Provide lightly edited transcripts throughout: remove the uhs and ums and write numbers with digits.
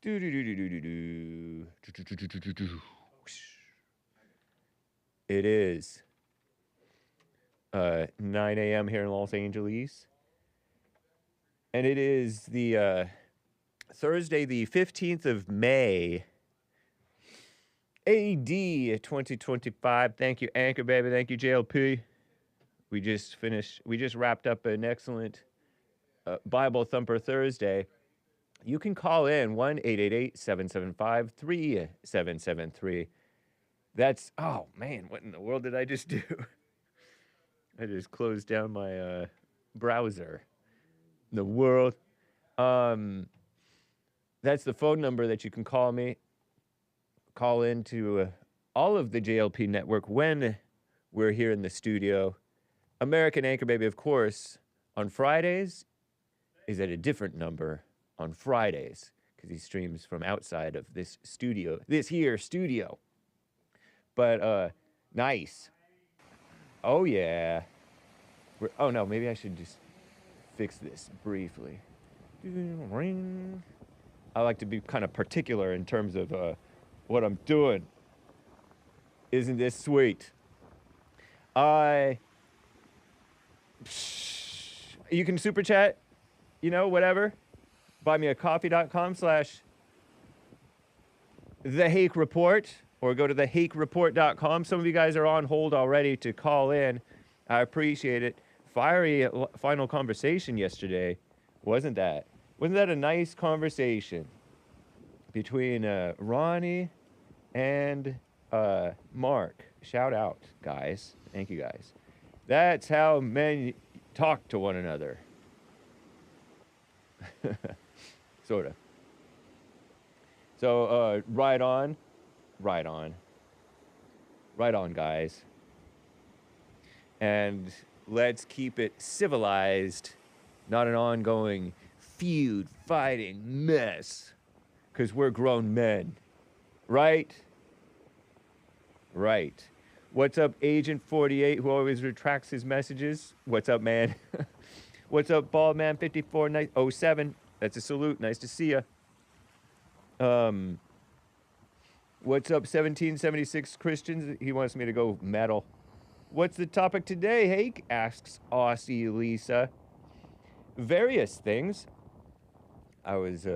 It is 9 a.m. here in Los Angeles. And it is the Thursday, the 15th of May, AD 2025. Thank you, Anchor Baby. Thank you, JLP. We just wrapped up an excellent Bible Thumper Thursday. You can call in 1-888-775-3773. That's, oh man, what in the world did I just do? I just closed down my browser. The world. That's the phone number that you can call me. Call into all of the JLP network when we're here in the studio. American Anchor Baby, of course, on Fridays is at a different number on Fridays because he streams from outside of this studio, this here studio. But nice. Oh yeah. Oh no, maybe I should just fix this briefly. I like to be kind of particular in terms of what I'm doing. Isn't this sweet? You can super chat, you know, whatever. buymeacoffee.com/The Hake Report, or go to thehakereport.com. Some of you guys are on hold already to call in. I appreciate it. Fiery final conversation yesterday, wasn't that? Wasn't that a nice conversation between Ronnie and Mark? Shout out, guys. Thank you, guys. That's how men talk to one another. Sort of. So, right on, guys. And let's keep it civilized, not an ongoing feud, fighting mess, because we're grown men, right? Right. What's up, Agent 48, who always retracts his messages? What's up, man? What's up, Baldman 5407? That's a salute. Nice to see ya. What's up, 1776 Christians? He wants me to go metal. What's the topic today, Hake? Asks Aussie Lisa. Various things. I was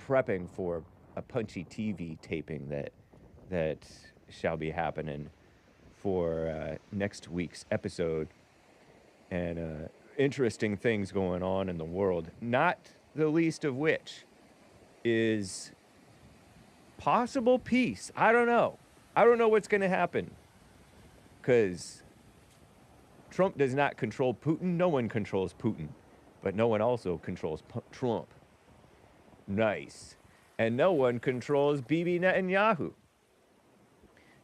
prepping for a Punchy TV taping that shall be happening for next week's episode, and interesting things going on in the world, not the least of which is possible peace. I don't know what's going to happen, because Trump does not control Putin. No one controls Putin, but no one also controls Trump. Nice. And no one controls Bibi Netanyahu.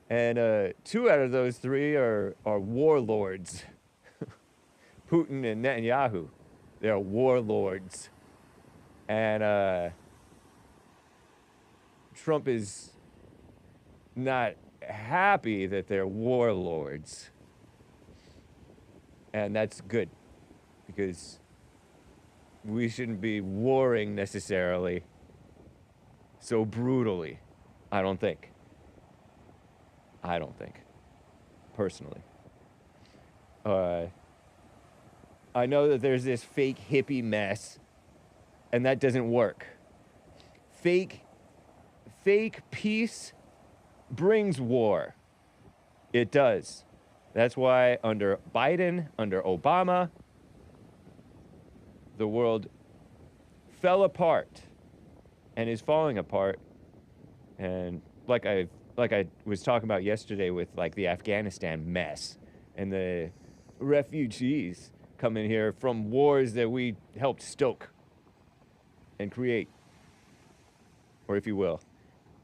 And 2 out of those 3 are warlords. Putin and Netanyahu. They're warlords. And Trump is not happy that they're warlords. And that's good, because we shouldn't be warring necessarily so brutally. I don't think, personally. I know that there's this fake hippie mess, and that doesn't work. Fake peace brings war. It does. That's why under Biden, under Obama, the world fell apart and is falling apart. And like I was talking about yesterday with like the Afghanistan mess and the refugees coming here from wars that we helped stoke and create, or if you will.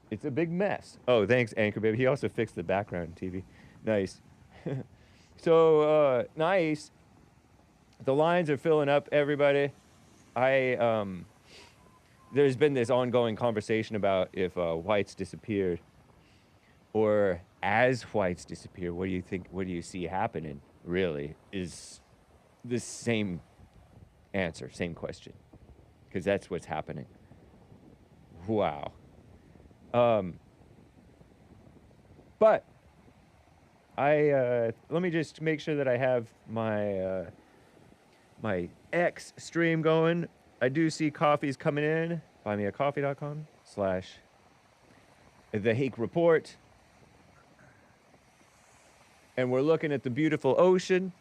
It's a big mess. Oh, thanks, Anchor Baby. He also fixed the background TV. Nice. So, nice. The lines are filling up, everybody. There's been this ongoing conversation about if whites disappeared, or as whites disappear, what do you think, what do you see happening, really, is the same answer, same question, because that's what's happening. Wow. But let me just make sure that I have my my X stream going. I do see coffees coming in. buymeacoffee.com/The Hake Report. And we're looking at the beautiful ocean,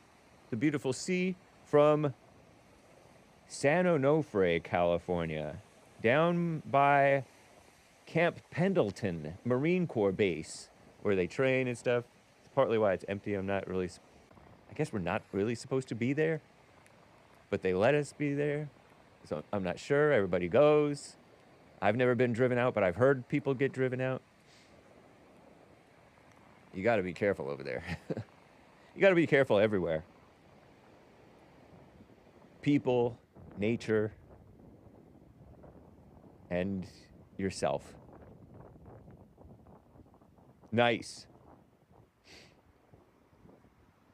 the beautiful sea from San Onofre, California, down by Camp Pendleton Marine Corps Base, where they train and stuff. It's partly why it's empty. I guess we're not really supposed to be there, but they let us be there. So I'm not sure. Everybody goes. I've never been driven out, but I've heard people get driven out. You got to be careful over there. You got to be careful everywhere. People, nature, and yourself. Nice.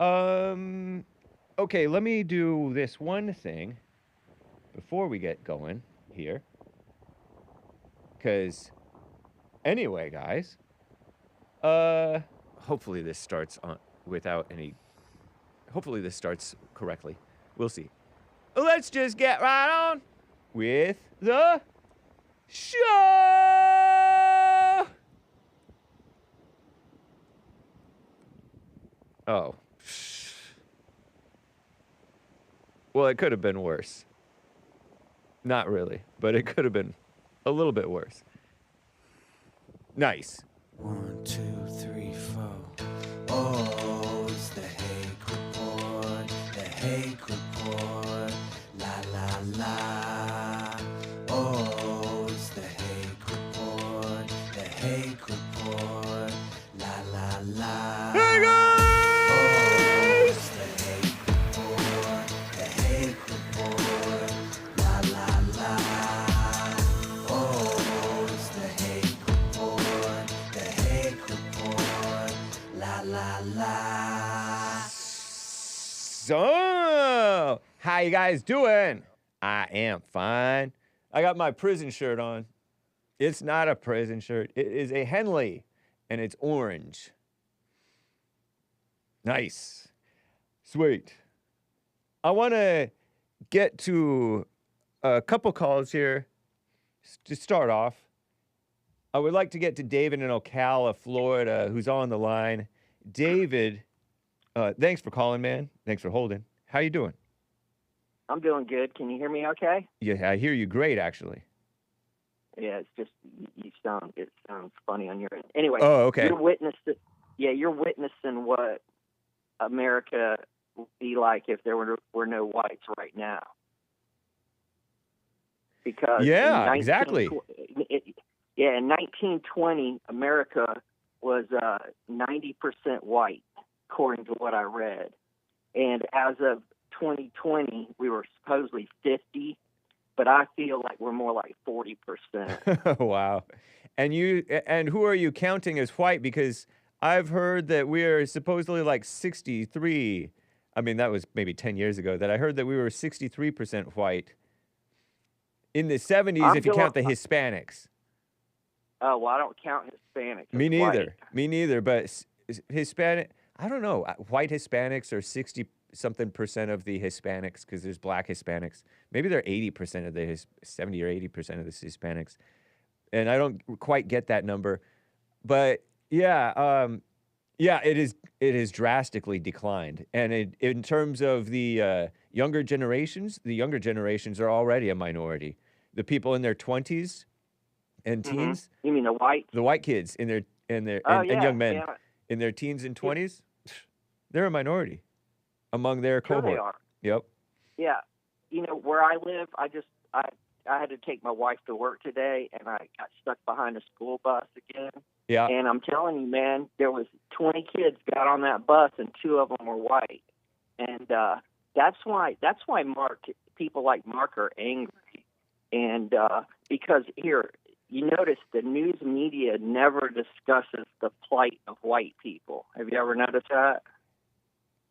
Okay, let me do this one thing before we get going here. Because, anyway, guys, hopefully this starts hopefully this starts correctly. We'll see. Let's just get right on with the show! Oh. Well, it could have been worse. Not really, but it could have been a little bit worse. Nice. 1, 2, 3, 4. Oh, it's the Hake Report. The Hake Report. La la la. Oh, it's the Hake Report. The Hake Report. La la la. Hey guys! Oh, it's the Hake Report. The Hake Report. La la la. Oh, it's the Hake Report. The Hake Report. La la la. So, how you guys doing? I am fine. I got my prison shirt on. It's not a prison shirt. It is a Henley, and it's orange. Nice. Sweet. I want to get to a couple calls here to start off. I would like to get to David in Ocala, Florida, who's on the line. David, thanks for calling, man. Thanks for holding. How you doing? I'm doing good. Can you hear me okay? Yeah, I hear you great, actually. Yeah, it's just it sounds funny on your end. Anyway, Oh, okay. You're witnessing what America would be like if there were no whites right now. Because exactly. In 1920, America was 90% white, according to what I read. And as of 2020, we were supposedly 50, but I feel like we're more like 40%. Wow. And who are you counting as white? Because I've heard that we're supposedly like 63. I mean, that was maybe 10 years ago that I heard that we were 63% white. In the 70s, if you count the Hispanics. Oh, well, I don't count Hispanics. Me neither. Me neither. But Hispanic, I don't know. White Hispanics are 60-something% of the Hispanics because there's black Hispanics. Maybe they're 80% of the 70 or 80% of the Hispanics. And I don't quite get that number. But yeah, it is drastically declined. And in terms of the younger generations are already a minority. The people in their 20s and teens. You mean the whites? The white kids and young men in their teens and 20s, they're a minority among their cohort. Sure they are. Yep. Yeah. You know, where I live, I had to take my wife to work today, and I got stuck behind a school bus again. Yeah. And I'm telling you, man, there was 20 kids got on that bus, and 2 of them were white. And that's why people like Mark are angry. And because here, you notice the news media never discusses the plight of white people. Have you ever noticed that?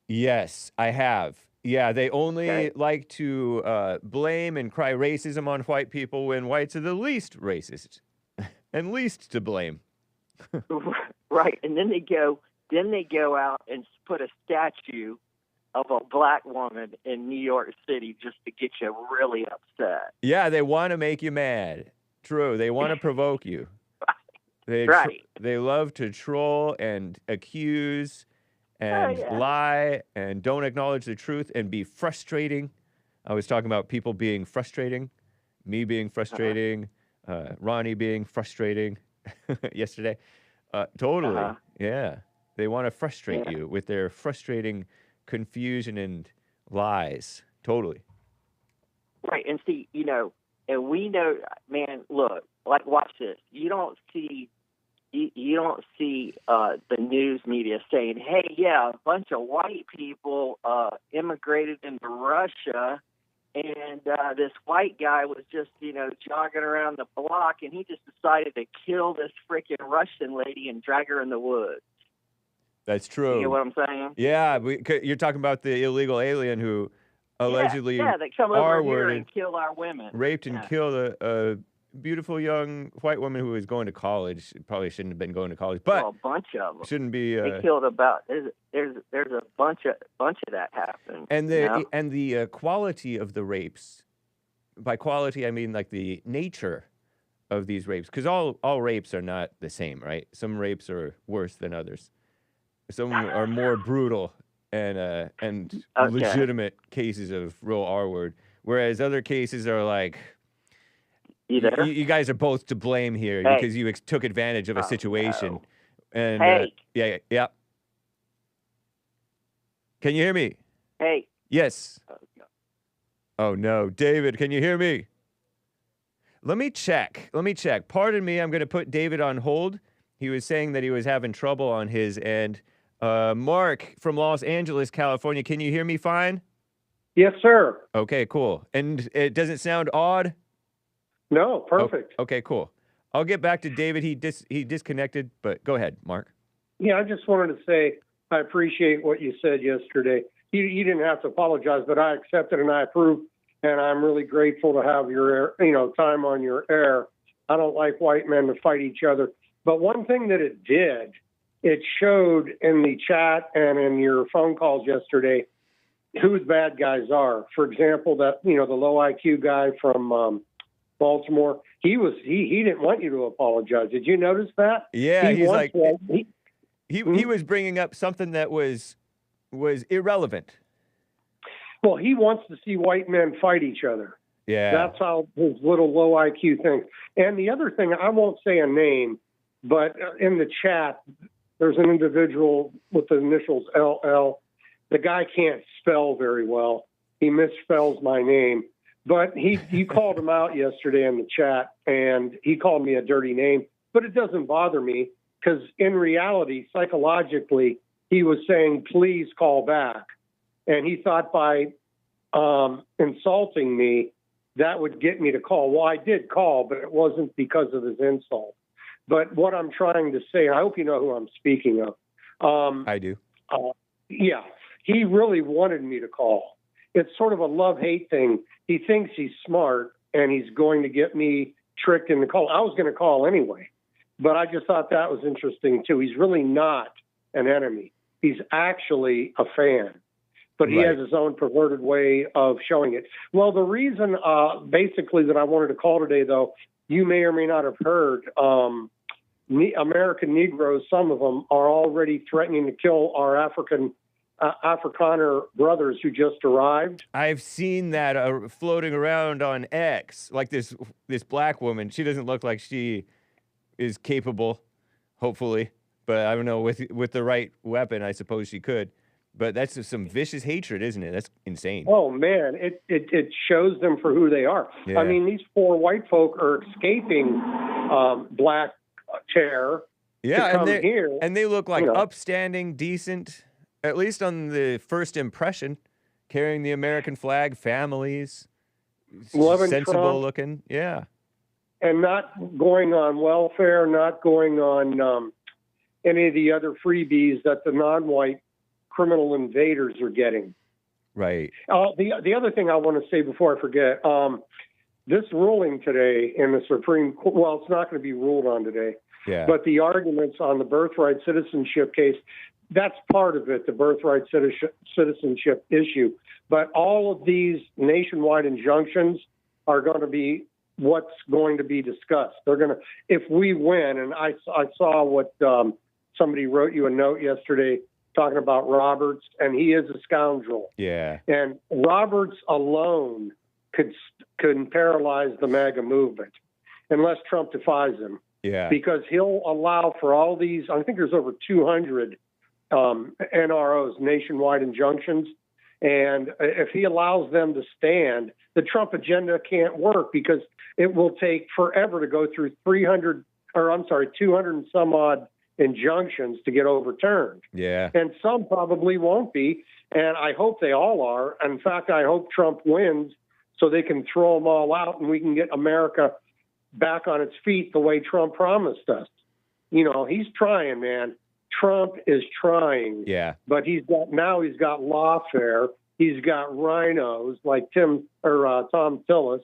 Yes, I have. Yeah, they only Okay. like to blame and cry racism on white people when whites are the least racist and least to blame. Right, and then they go out and put a statue of a black woman in New York City just to get you really upset. Yeah, they want to make you mad. True, they want to provoke you. Right. They love to troll and accuse and yeah. lie and don't acknowledge the truth and be frustrating. I was talking about people being frustrating, me being frustrating, Ronnie being frustrating yesterday. Totally. Yeah. They want to frustrate you with their frustrating confusion and lies. Totally. Right, and see, and we know, man, look, like, watch this. You don't see the news media saying, hey, yeah, a bunch of white people immigrated into Russia, and this white guy was just, jogging around the block, and he just decided to kill this freaking Russian lady and drag her in the woods. That's true. You know what I'm saying? Yeah, you're talking about the illegal alien who allegedly they come over here and kill our women. Raped and killed a beautiful young white woman who was going to college. Probably shouldn't have been going to college, but a bunch of them. Shouldn't be. They killed about. There's a bunch of that happened. And the quality of the rapes. By quality, I mean like the nature of these rapes, because all rapes are not the same, right? Some rapes are worse than others. Some are more brutal and legitimate cases of real R word, whereas other cases are like, you guys are both to blame here because you took advantage of a situation. No. And yeah. Can you hear me? Hey. Yes. Oh no, David, can you hear me? Let me check. Pardon me, I'm going to put David on hold. He was saying that he was having trouble on his end. Mark from Los Angeles, California, can you hear me fine? Yes, sir. Okay, cool. And it doesn't sound odd? No, perfect. Okay, cool. I'll get back to David. He disconnected, but go ahead, Mark. Yeah, I just wanted to say I appreciate what you said yesterday. You didn't have to apologize, but I accept it and I approve, and I'm really grateful to have your time on your air. I don't like white men to fight each other. But one thing that it did, it showed in the chat and in your phone calls yesterday who the bad guys are. For example, that the low IQ guy from Baltimore, he didn't want you to apologize. Did you notice that? Yeah, he was bringing up something that was irrelevant. Well, he wants to see white men fight each other. Yeah. That's how his little low IQ thinks. And the other thing, I won't say a name, but in the chat, there's an individual with the initials LL. The guy can't spell very well. He misspells my name. But you called him out yesterday in the chat, and he called me a dirty name. But it doesn't bother me because in reality, psychologically, he was saying, please call back. And he thought by insulting me, that would get me to call. Well, I did call, but it wasn't because of his insult. But what I'm trying to say, I hope you know who I'm speaking of. I do. Yeah, he really wanted me to call. It's sort of a love-hate thing. He thinks he's smart, and he's going to get me tricked into call. I was going to call anyway, but I just thought that was interesting, too. He's really not an enemy. He's actually a fan, but he has his own perverted way of showing it. Well, the reason basically that I wanted to call today, though, you may or may not have heard, American Negroes, some of them, are already threatening to kill our Afrikaner brothers who just arrived. I've seen that floating around on X, like this black woman. She doesn't look like she is capable, hopefully. But I don't know, with the right weapon, I suppose she could. But that's just some vicious hatred, isn't it? That's insane. Oh, man, it shows them for who they are. Yeah. I mean, these poor white folk are escaping black terror to come here. And they look like upstanding, decent, at least on the first impression, carrying the American flag, families, sensible Trump, looking. Yeah. And not going on welfare, not going on any of the other freebies that the non-white criminal invaders are getting. Right. The other thing I want to say before I forget, this ruling today in the Supreme Court, well, it's not going to be ruled on today, Yeah. but the arguments on the birthright citizenship case, that's part of it, the birthright citizenship issue. But all of these nationwide injunctions are going to be what's going to be discussed. They're going to, if we win, and I saw what somebody wrote you a note yesterday talking about Roberts, and he is a scoundrel. Yeah. And Roberts alone could paralyze the MAGA movement unless Trump defies him. Yeah. Because he'll allow for all these, I think there's over 200 NROs, nationwide injunctions. And if he allows them to stand, the Trump agenda can't work because it will take forever to go through 200 and some odd injunctions to get overturned. Yeah. And some probably won't be. And I hope they all are. In fact, I hope Trump wins so they can throw them all out and we can get America back on its feet the way Trump promised us. You know, he's trying, man. Trump is trying. Yeah. But he's got lawfare. He's got rhinos like Tom Tillis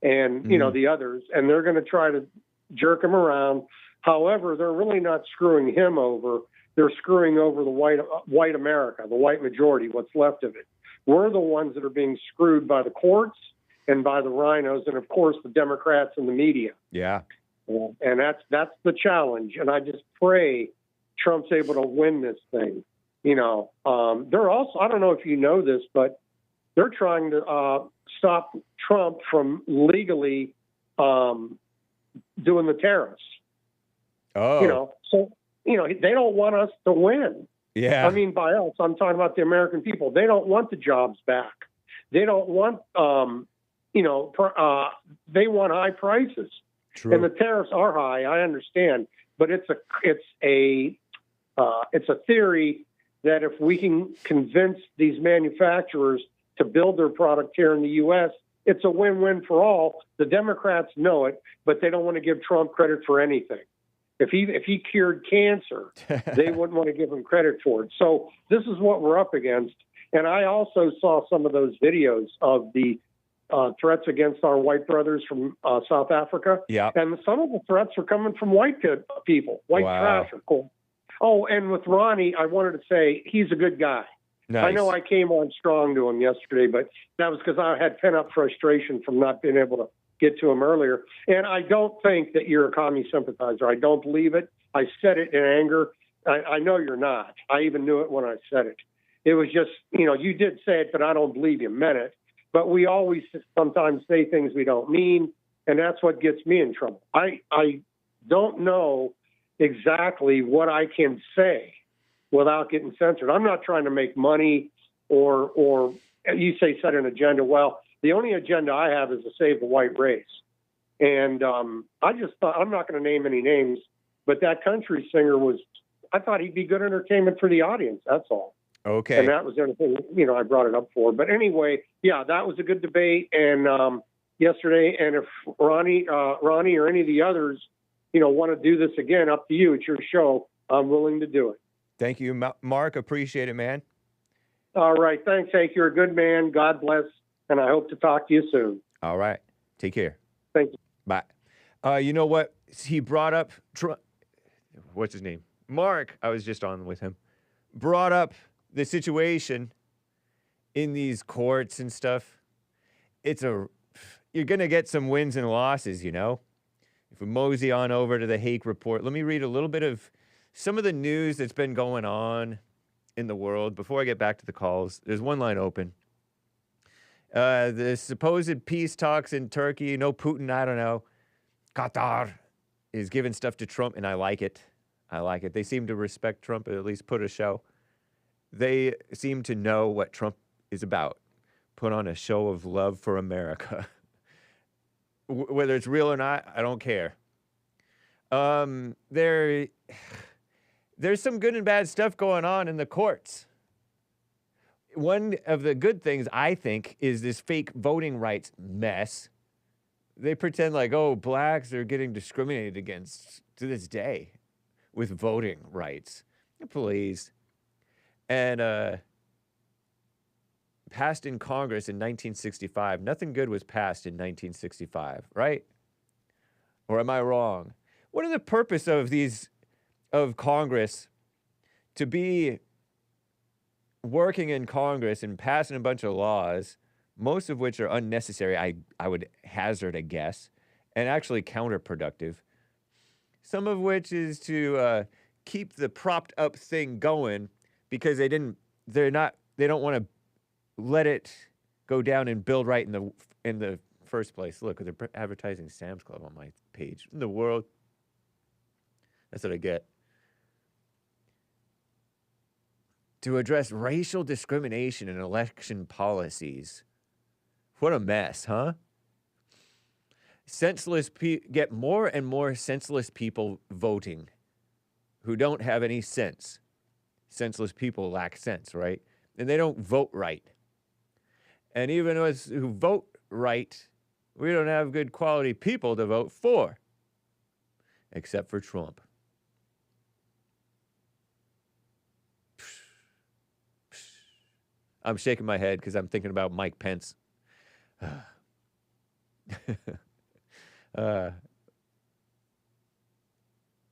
and, you know, the others. And they're going to try to jerk him around. However, they're really not screwing him over. They're screwing over the white America, the white majority, what's left of it. We're the ones that are being screwed by the courts and by the rhinos and, of course, the Democrats and the media. Yeah. And that's the challenge. And I just pray Trump's able to win this thing. You know, they're also, I don't know if you know this, but they're trying to stop Trump from legally doing the tariffs. Oh. You know, so, you know, they don't want us to win. Yeah. I mean, by us, I'm talking about the American people. They don't want the jobs back. They don't want, they want high prices. True. And the tariffs are high. I understand, but it's a theory that if we can convince these manufacturers to build their product here in the U.S., it's a win-win for all. The Democrats know it, but they don't want to give Trump credit for anything. If he cured cancer, they wouldn't want to give him credit for it. So this is what we're up against. And I also saw some of those videos of the threats against our white brothers from South Africa. Yeah. And some of the threats are coming from white people, white trash, of course. Oh, and with Ronnie, I wanted to say he's a good guy. Nice. I know I came on strong to him yesterday, but that was because I had pent-up frustration from not being able to get to him earlier. And I don't think that you're a commie sympathizer. I don't believe it. I said it in anger. I know you're not. I even knew it when I said it. It was just, you know, you did say it, but I don't believe you meant it. But we always sometimes say things we don't mean, and that's what gets me in trouble. I don't know exactly what I can say without getting censored. I'm not trying to make money or you say set an agenda. Well, the only agenda I have is to save the white race. And I just thought, I'm not going to name any names, but that country singer I thought he'd be good entertainment for the audience. That's all. Okay. And that was everything, you know, I brought it up for. But anyway, yeah, that was a good debate. And yesterday, and if Ronnie or any of the others, you know, want to do this again, up to you. It's your show. I'm willing to do it. Thank you, Mark. Appreciate it, man. All right. Thanks, Hake. You're a good man. God bless. And I hope to talk to you soon. All right. Take care. Thank you. Bye. You know what? He brought up, what's his name? Mark, I was just on with him, brought up the situation in these courts and stuff. You're going to get some wins and losses, you know? If we mosey on over to the Hake report, let me read a little bit of some of the news that's been going on in the world. Before I get back to the calls, there's one line open. The supposed peace talks in Turkey, no Putin, I don't know. Qatar is giving stuff to Trump, and I like it. I like it. They seem to respect Trump, or at least put a show. They seem to know what Trump is about. Put on a show of love for America. Whether it's real or not, I don't care. There's some good and bad stuff going on in the courts. One of the good things, I think, is this fake voting rights mess. They pretend like, oh, blacks are getting discriminated against to this day with voting rights. Please. And passed in Congress in 1965. Nothing good was passed in 1965, right? Or am I wrong? What are the purpose of Congress to be working in Congress and passing a bunch of laws, most of which are unnecessary, I would hazard a guess, and actually counterproductive. Some of which is to keep the propped up thing going because they don't want to let it go down and build right in the first place. Look, they're advertising Sam's Club on my page. In the world, that's what I get. To address racial discrimination in election policies. What a mess, huh? Get more and more senseless people voting who don't have any sense. Senseless people lack sense, right? And they don't vote right. And even us who vote right, we don't have good quality people to vote for. Except for Trump. I'm shaking my head because I'm thinking about Mike Pence. A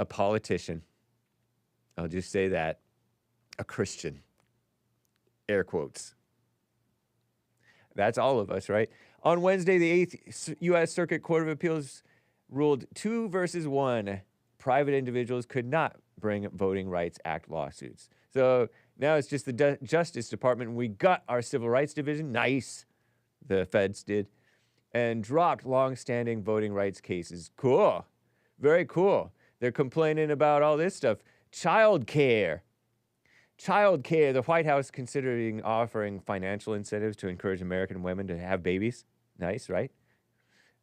politician. I'll just say that. A Christian. Air quotes. That's all of us, right? On Wednesday, the 8th U.S. Circuit Court of Appeals ruled 2-1. Private individuals could not bring Voting Rights Act lawsuits. So now it's just the Justice Department. We got our Civil Rights Division. Nice. The feds did. And dropped long-standing voting rights cases. Cool. Very cool. They're complaining about all this stuff. Child care. Child care. The White House considering offering financial incentives to encourage American women to have babies. Nice, right?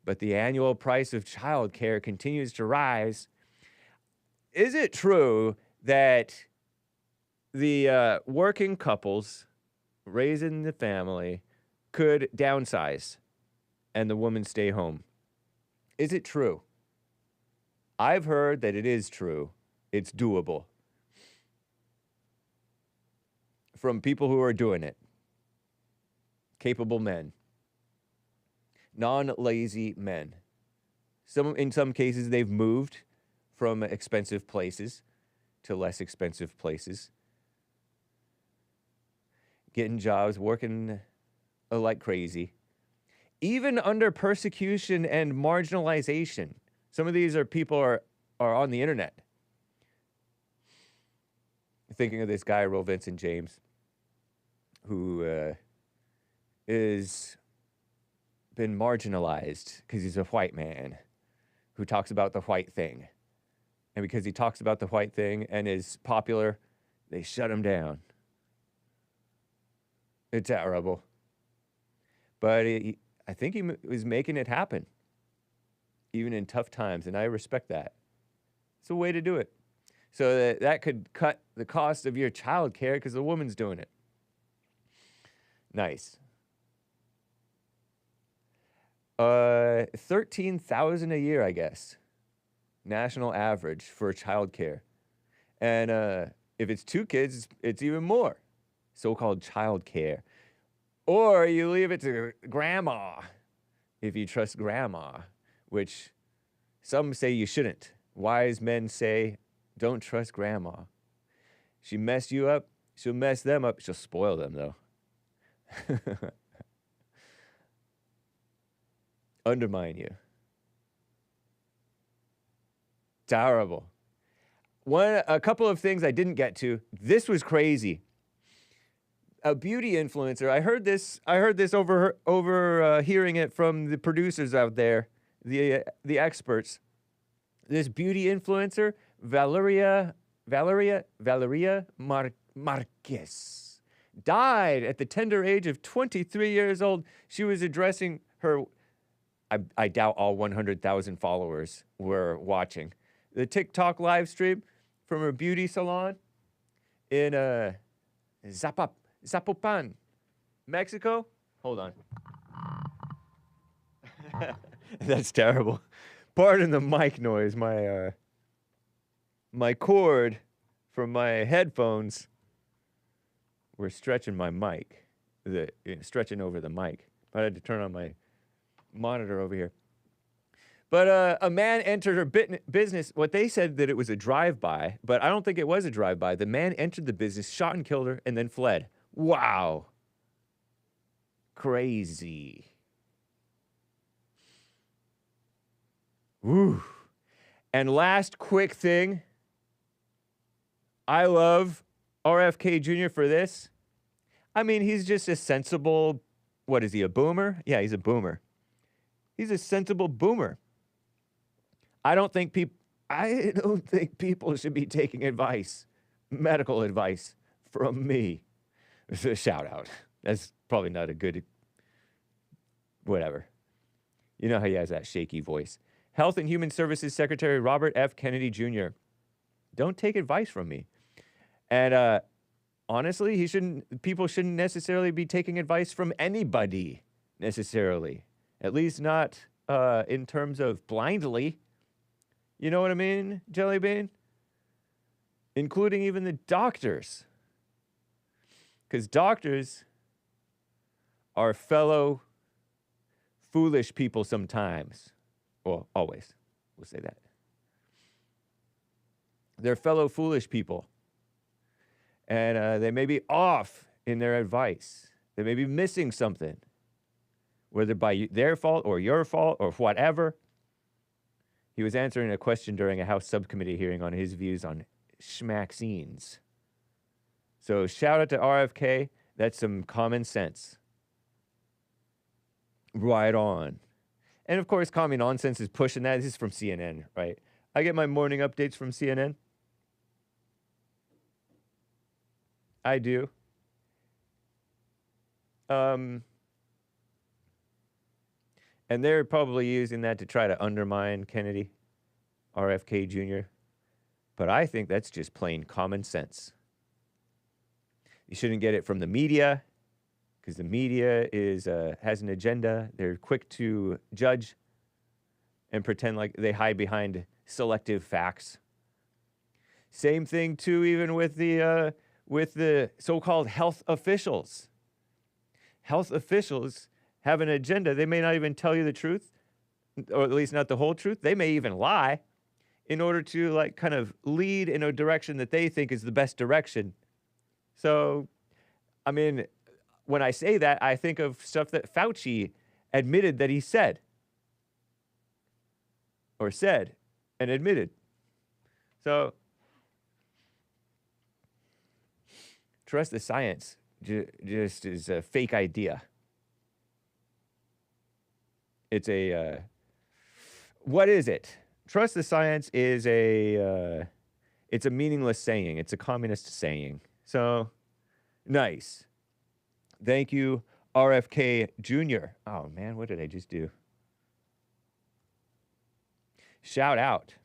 But the annual price of child care continues to rise. Is it true that the working couples raising the family could downsize and the woman stay home? Is it true? I've heard that it is true. It's doable. From people who are doing it. Capable men. Non-lazy men. In some cases, they've moved from expensive places to less expensive places. Getting jobs, working like crazy. Even under persecution and marginalization. Some of these people are on the internet. Thinking of this guy, Roe Vincent James, who is been marginalized because he's a white man who talks about the white thing. And because he talks about the white thing and is popular, they shut him down. It's terrible. But I think he was making it happen, even in tough times, and I respect that. It's a way to do it. So that could cut the cost of your child care because the woman's doing it. Nice. $13,000 a year, I guess. National average for child care. And if it's 2 kids, it's even more. So-called child care. Or you leave it to grandma, if you trust grandma, which some say you shouldn't. Wise men say, don't trust grandma. She messed you up, she'll mess them up. She'll spoil them, though. Undermine you. Terrible. A couple of things I didn't get to. This was crazy. A beauty influencer. I heard this over hearing it from the producers out there, the experts. This beauty influencer, Valeria Marquez, died at the tender age of 23 years old. She was addressing her, I doubt all 100,000 followers were watching, the TikTok live stream from her beauty salon in Zapopan, Mexico. Hold on. That's terrible. Pardon the mic noise. My cord from my headphones were stretching my mic. stretching over the mic. I had to turn on my monitor over here. But a man entered her business. What they said that it was a drive-by, but I don't think it was a drive-by. The man entered the business, shot and killed her, and then fled. Wow. Crazy. Woo. And last quick thing. I love RFK Jr. for this. I mean, he's just a sensible, what is he, a boomer? Yeah, he's a boomer. He's a sensible boomer. I don't think people should be taking advice, medical advice from me. It's a shout out. That's probably not a good, whatever. You know how he has that shaky voice. Health and Human Services Secretary Robert F. Kennedy Jr. Don't take advice from me. And honestly, people shouldn't necessarily be taking advice from anybody necessarily. At least not in terms of blindly. You know what I mean, Jelly Bean? Including even the doctors. Because doctors are fellow foolish people sometimes. Well, always. We'll say that. They're fellow foolish people. And they may be off in their advice. They may be missing something. Whether by their fault or your fault or whatever. He was answering a question during a House subcommittee hearing on his views on schmaxines. So shout out to RFK. That's some common sense. Right on. And of course, common nonsense is pushing that. This is from CNN, right? I get my morning updates from CNN. I do. And they're probably using that to try to undermine Kennedy, RFK Jr. But I think that's just plain common sense. You shouldn't get it from the media, because the media has an agenda. They're quick to judge and pretend like they hide behind selective facts. Same thing, too, even with the so-called health officials. Health officials have an agenda. They may not even tell you the truth, or at least not the whole truth. They may even lie in order to like kind of lead in a direction that they think is the best direction. So, I mean, when I say that, I think of stuff that Fauci admitted that he said. Or said and admitted. So, trust the science just is a fake idea. It's a, what is it? Trust the science is it's a meaningless saying. It's a communist saying. So, nice. Thank you, RFK Jr. Oh, man, what did I just do? Shout out.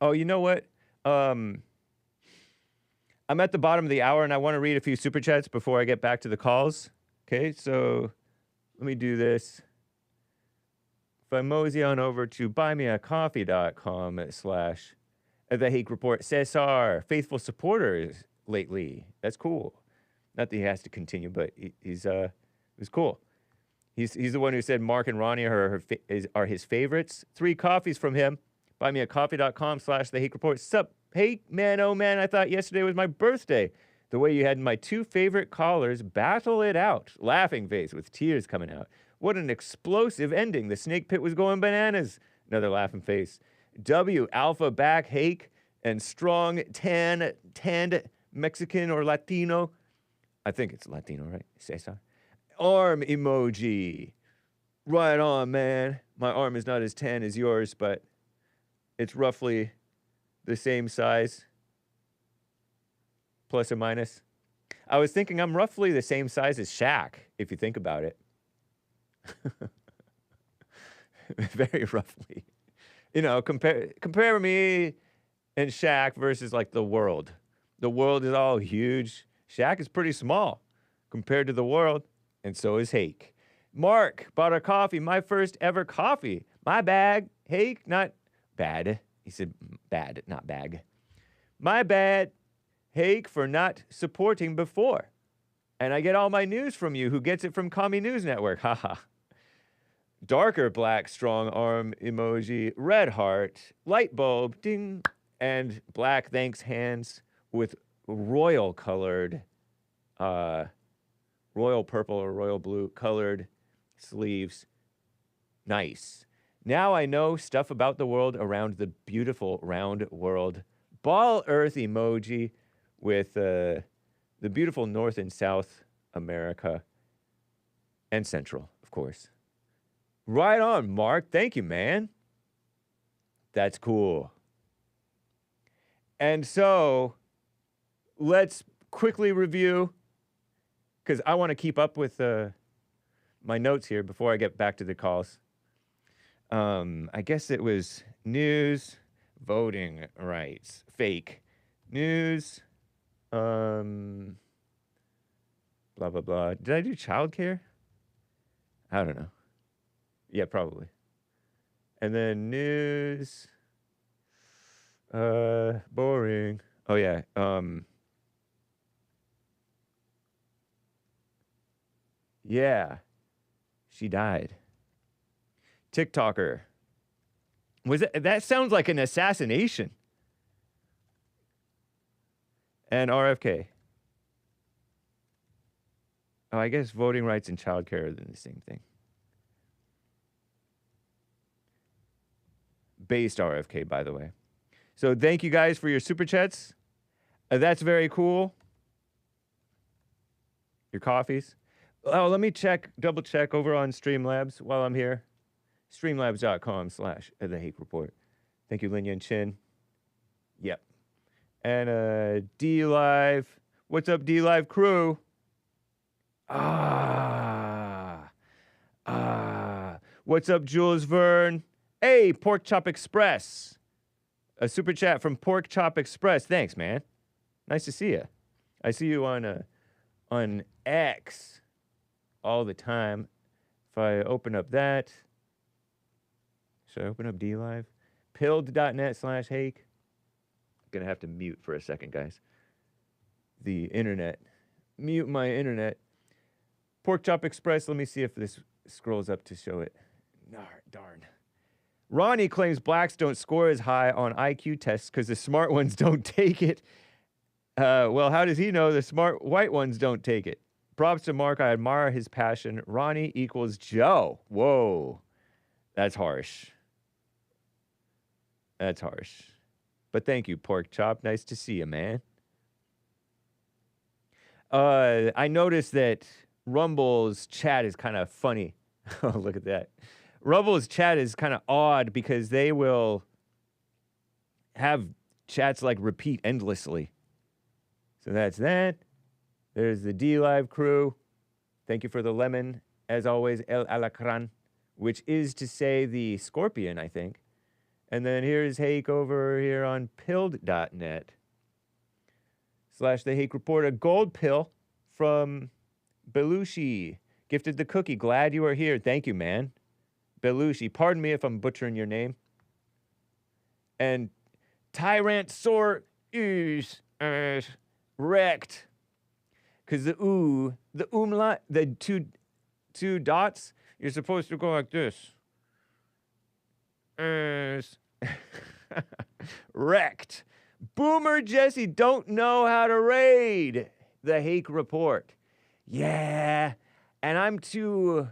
Oh, you know what? I'm at the bottom of the hour, and I want to read a few super chats before I get back to the calls. Okay, so let me do this. If I mosey on over to buymeacoffee.com/The Hake Report, Cesar, faithful supporters lately. That's cool. Not that he has to continue, but he's cool. He's the one who said Mark and Ronnie are his favorites. 3 coffees from him. Buymeacoffee.com/The Hake Report. Sup, Hake? Man, oh man, I thought yesterday was my birthday. The way you had my 2 favorite callers battle it out. Laughing face with tears coming out. What an explosive ending. The snake pit was going bananas. Another laughing face. W, Alpha back, Hake, and strong tanned Mexican or Latino. I think it's Latino, right? Cesar. Arm emoji. Right on, man. My arm is not as tan as yours, but it's roughly the same size. Plus or minus. I was thinking I'm roughly the same size as Shaq, if you think about it. Very roughly. You know, compare me and Shaq versus like the world. The world is all huge. Shaq is pretty small compared to the world, and so is Hake. Mark bought a coffee, my first ever coffee. My bag, Hake, not bad. He said bad, not bag. My bad, Hake, for not supporting before. And I get all my news from you. Who gets it from Commie News Network? Haha. Darker black strong arm emoji, red heart, light bulb, ding, and black thanks hands with royal colored, royal purple or royal blue colored sleeves. Nice. Now I know stuff about the world around the beautiful round world. Ball earth emoji with the beautiful North and South America and Central, of course. Right on, Mark. Thank you, man. That's cool. And so let's quickly review, because I want to keep up with my notes here before I get back to the calls. I guess it was news, voting rights, fake news, blah, blah, blah. Did I do childcare? I don't know. Yeah, probably. And then news, boring. Oh, yeah. Yeah, she died. TikToker. Was it? That sounds like an assassination. And RFK. Oh, I guess voting rights and childcare are the same thing. Based RFK, by the way. So thank you guys for your super chats. That's very cool. Your coffees. Oh, let me double check over on Streamlabs while I'm here. Streamlabs.com/The Hake Report. Thank you, Lin Yan Chin. Yep. And D Live. What's up, D Live crew? What's up, Jules Verne? Hey, Pork Chop Express. A super chat from Pork Chop Express. Thanks, man. Nice to see you. I see you on X all the time. If I open up that, should I open up DLive? Pilled.net/Hake. Gonna have to mute for a second, guys. The internet. Mute my internet. Pork Chop Express. Let me see if this scrolls up to show it. Darn. Ronnie claims blacks don't score as high on IQ tests because the smart ones don't take it. Well, how does he know the smart white ones don't take it? Props to Mark. I admire his passion. Ronnie equals Joe. Whoa. That's harsh. That's harsh. But thank you, Pork Chop. Nice to see you, man. I noticed that Rumble's chat is kind of funny. Oh, look at that. Rumble's chat is kind of odd because they will have chats like repeat endlessly. So that's that. There's the D-Live crew. Thank you for the lemon. As always, El Alacran, which is to say the scorpion, I think. And then here's Hake over here on pilled.net/The Hake Report. A gold pill from Belushi. Gifted the cookie. Glad you are here. Thank you, man. Belushi. Pardon me if I'm butchering your name. And Tyrant Sor is wrecked. Because the umlaut, the two dots, you're supposed to go like this. Wrecked. Boomer Jesse don't know how to raid the Hake Report. Yeah, and I'm too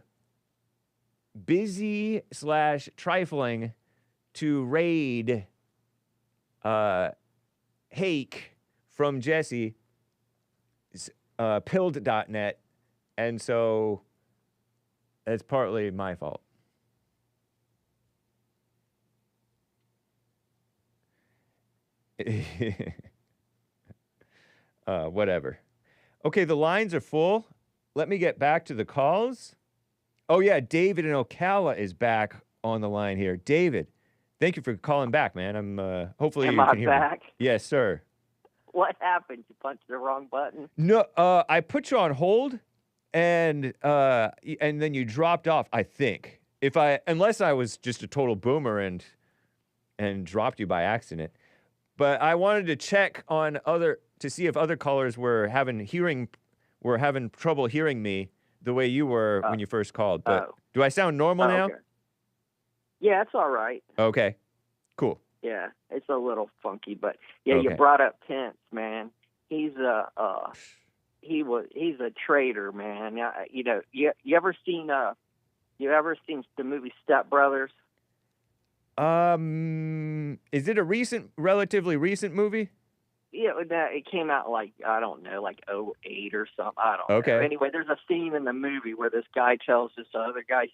busy / trifling to raid Hake from Jesse pilled.net, and so it's partly my fault. Whatever. Okay, the lines are full. Let me get back to the calls. Oh yeah, David in Ocala is back on the line here. David, thank you for calling back, man. I'm hopefully you can hear back? me. Yes, sir. What happened? You punched the wrong button? No, I put you on hold, and then you dropped off. I think unless I was just a total boomer and dropped you by accident. But I wanted to check on to see if other callers were having hearing were having trouble hearing me the way you were when you first called. But oh. do I sound normal now? Okay. Yeah, it's all right. Okay, cool. Yeah, it's a little funky, but yeah, you Okay. brought up Pence, man. He's a traitor, man. Now, you know, you ever seen the movie Step Brothers? Is it a relatively recent movie? Yeah, it came out like, I don't know, like 2008 or something. I don't know. Okay. Anyway, there's a scene in the movie where this guy tells this other guy,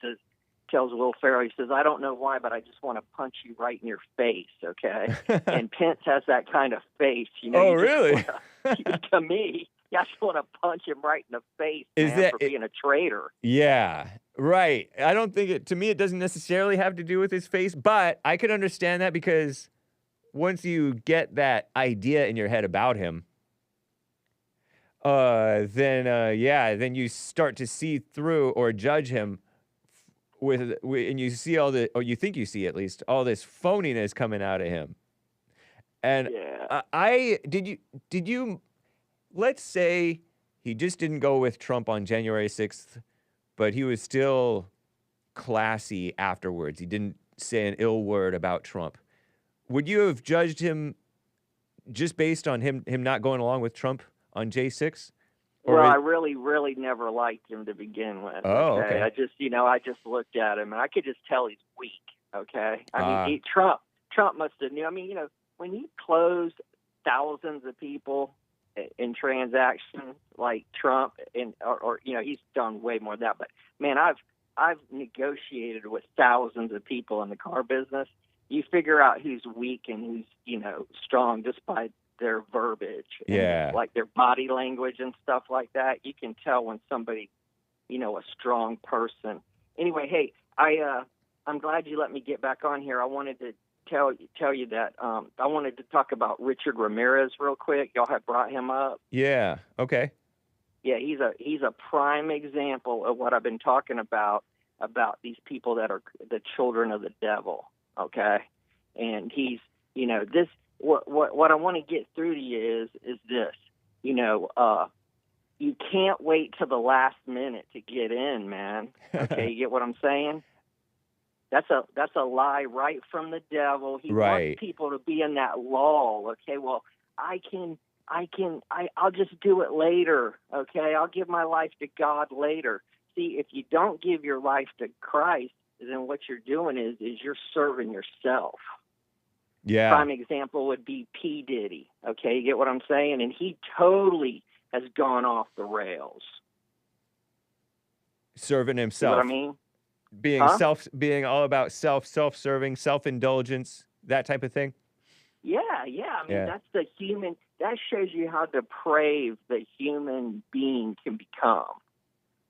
tells Will Ferrell, he says, I don't know why, but I just want to punch you right in your face, okay? And Pence has that kind of face, you know. Oh, really? To me, you just want to punch him right in the face, for being a traitor. Yeah, right. I don't think to me, it doesn't necessarily have to do with his face, but I could understand that because once you get that idea in your head about him, then you start to see through or judge him and you see or you think you see at least all this phoniness coming out of him. And yeah. did you let's say he just didn't go with Trump on January 6th, but he was still classy afterwards. He didn't say an ill word about Trump. Would you have judged him just based on him not going along with Trump on J6? Well, I really, really never liked him to begin with. Oh, okay. I just looked at him and I could just tell he's weak. Okay. I mean, Trump must have knew. I mean, you know, when he closed thousands of people in transactions like Trump, or you know, he's done way more than that. But man, I've negotiated with thousands of people in the car business. You figure out who's weak and who's, you know, strong just by their verbiage, and like their body language and stuff like that. You can tell when somebody, you know, a strong person. Anyway, hey, I'm glad you let me get back on here. I wanted to tell you that I wanted to talk about Richard Ramirez real quick. Y'all have brought him up. Yeah. Okay. Yeah, he's a prime example of what I've been talking about these people that are the children of the devil. Okay, and he's, you know, this. What I want to get through to you is this, you know, you can't wait till the last minute to get in, man. Okay, you get what I'm saying? That's a lie right from the devil. He wants people to be in that lull. Okay, well, I'll just do it later. Okay, I'll give my life to God later. See, if you don't give your life to Christ, then what you're doing is you're serving yourself. Yeah. Prime example would be P. Diddy. Okay, you get what I'm saying? And he totally has gone off the rails. Serving himself. You know what I mean? Being all about self-serving, self-indulgence, that type of thing. Yeah. I mean, that's the human. That shows you how depraved the human being can become.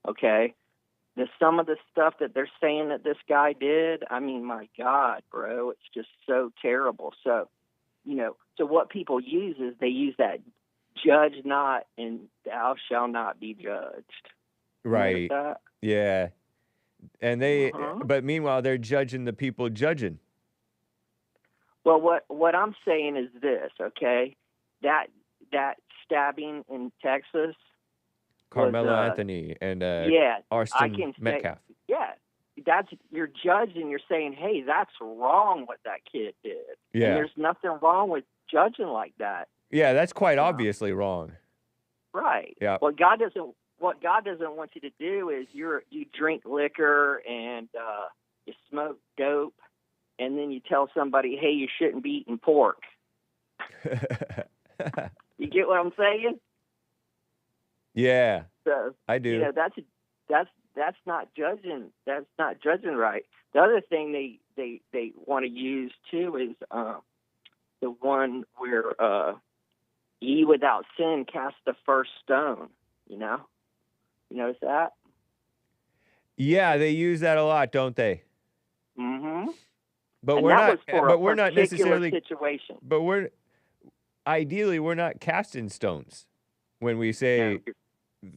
Okay. Some of the stuff that they're saying that this guy did, I mean, my God, bro, it's just so terrible. So, you know, so what people use is they use that judge not and thou shalt not be judged. Right. Yeah. And but meanwhile, they're judging the people judging. Well, what I'm saying is this, okay? That stabbing in Texas, Carmelo Anthony and Arston Metcalf. You're judging. You're saying, hey, that's wrong what that kid did. Yeah. And there's nothing wrong with judging like that. Yeah, that's quite obviously wrong. Right. Yeah. What God doesn't want you to do is you drink liquor and you smoke dope, and then you tell somebody, hey, you shouldn't be eating pork. You get what I'm saying? Yeah, so, I do. You know, that's not judging. That's not judging right. The other thing they want to use too is the one where ye without sin cast the first stone. You know, you notice that? Yeah, they use that a lot, don't they? Mm-hmm. But and we're that not. Was for but a we're not necessarily. Situation. But we're not casting stones when we say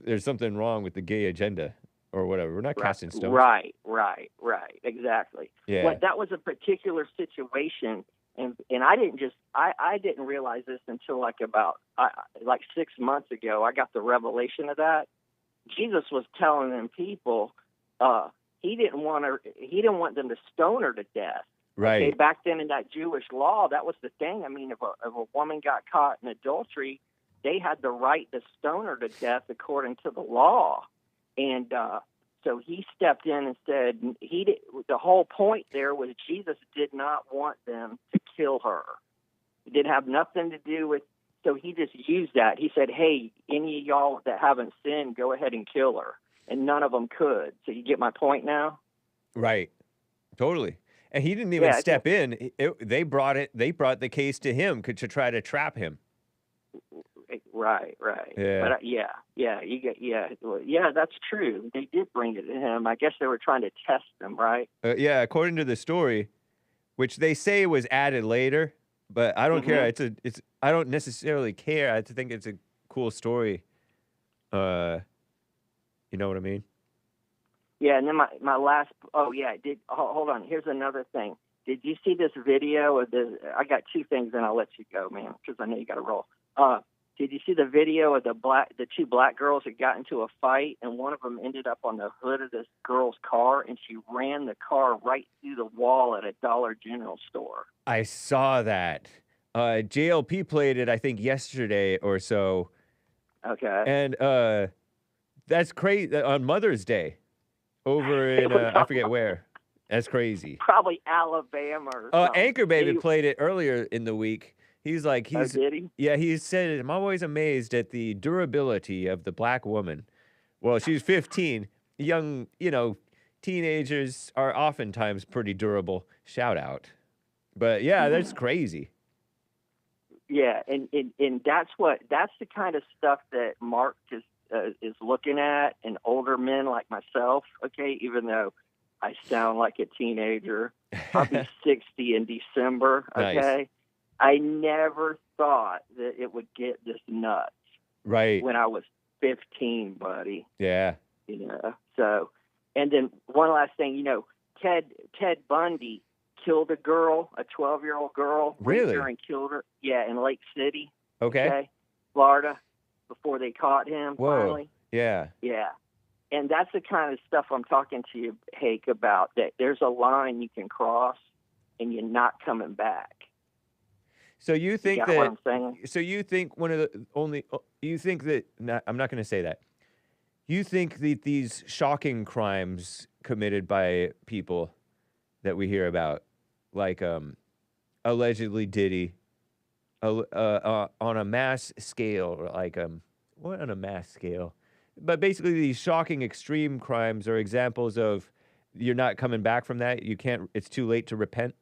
there's something wrong with the gay agenda or whatever. We're not casting stones. Right. Exactly. Yeah. But that was a particular situation And I didn't realize this until like about 6 months ago. I got the revelation of that. Jesus was telling them people he didn't want them to stone her to death. Right. Okay, back then in that Jewish law, that was the thing. I mean, if a woman got caught in adultery, they had the right to stone her to death according to the law. And so he stepped in and said the whole point there was Jesus did not want them to kill her. It didn't have nothing to do with, so he just used that. He said, hey, any of y'all that haven't sinned, go ahead and kill her. And none of them could. So you get my point now? Right. Totally. And he didn't even step in. They brought the case to him to try to trap him. Right. Yeah. But that's true. They did bring it to him. I guess they were trying to test him, right? Yeah, according to the story, which they say was added later, but I don't care. I don't necessarily care. I think it's a cool story. You know what I mean? Yeah, and then my last. Oh yeah, hold on. Here's another thing. Did you see this video of the? I got two things, and I'll let you go, man, because I know you got to roll. Did you see the video of the two black girls that got into a fight, and one of them ended up on the hood of this girl's car, and she ran the car right through the wall at a Dollar General store? I saw that. JLP played it, I think, yesterday or so. Okay. And that's crazy on Mother's Day over in I forget where. That's crazy. Probably Alabama or something. Anchor Baby played it earlier in the week. He's like, did he? Yeah, he said, I'm always amazed at the durability of the black woman. Well, she's 15. Young, teenagers are oftentimes pretty durable. Shout out. But yeah, that's crazy. Yeah, and that's the kind of stuff that Mark is looking at in older men like myself. Okay, even though I sound like a teenager, I'll be 60 in December. Okay, Nice. I never thought that it would get this nuts. Right. When I was 15, buddy. Yeah. So, and then one last thing, Ted Bundy killed a girl, a 12-year-old girl. Really? Raped her and killed her. Yeah, in Lake City. Okay. Florida, before they caught him. Whoa. Finally. Yeah. Yeah. And that's the kind of stuff I'm talking to you, Hake, about, that there's a line you can cross and you're not coming back. So you think You got what I'm saying? So you think you think that, I'm not going to say that. You think that these shocking crimes committed by people that we hear about, like allegedly Diddy, on a mass scale, like what on a mass scale? But basically, these shocking extreme crimes are examples of you're not coming back from that. You can't. It's too late to repent.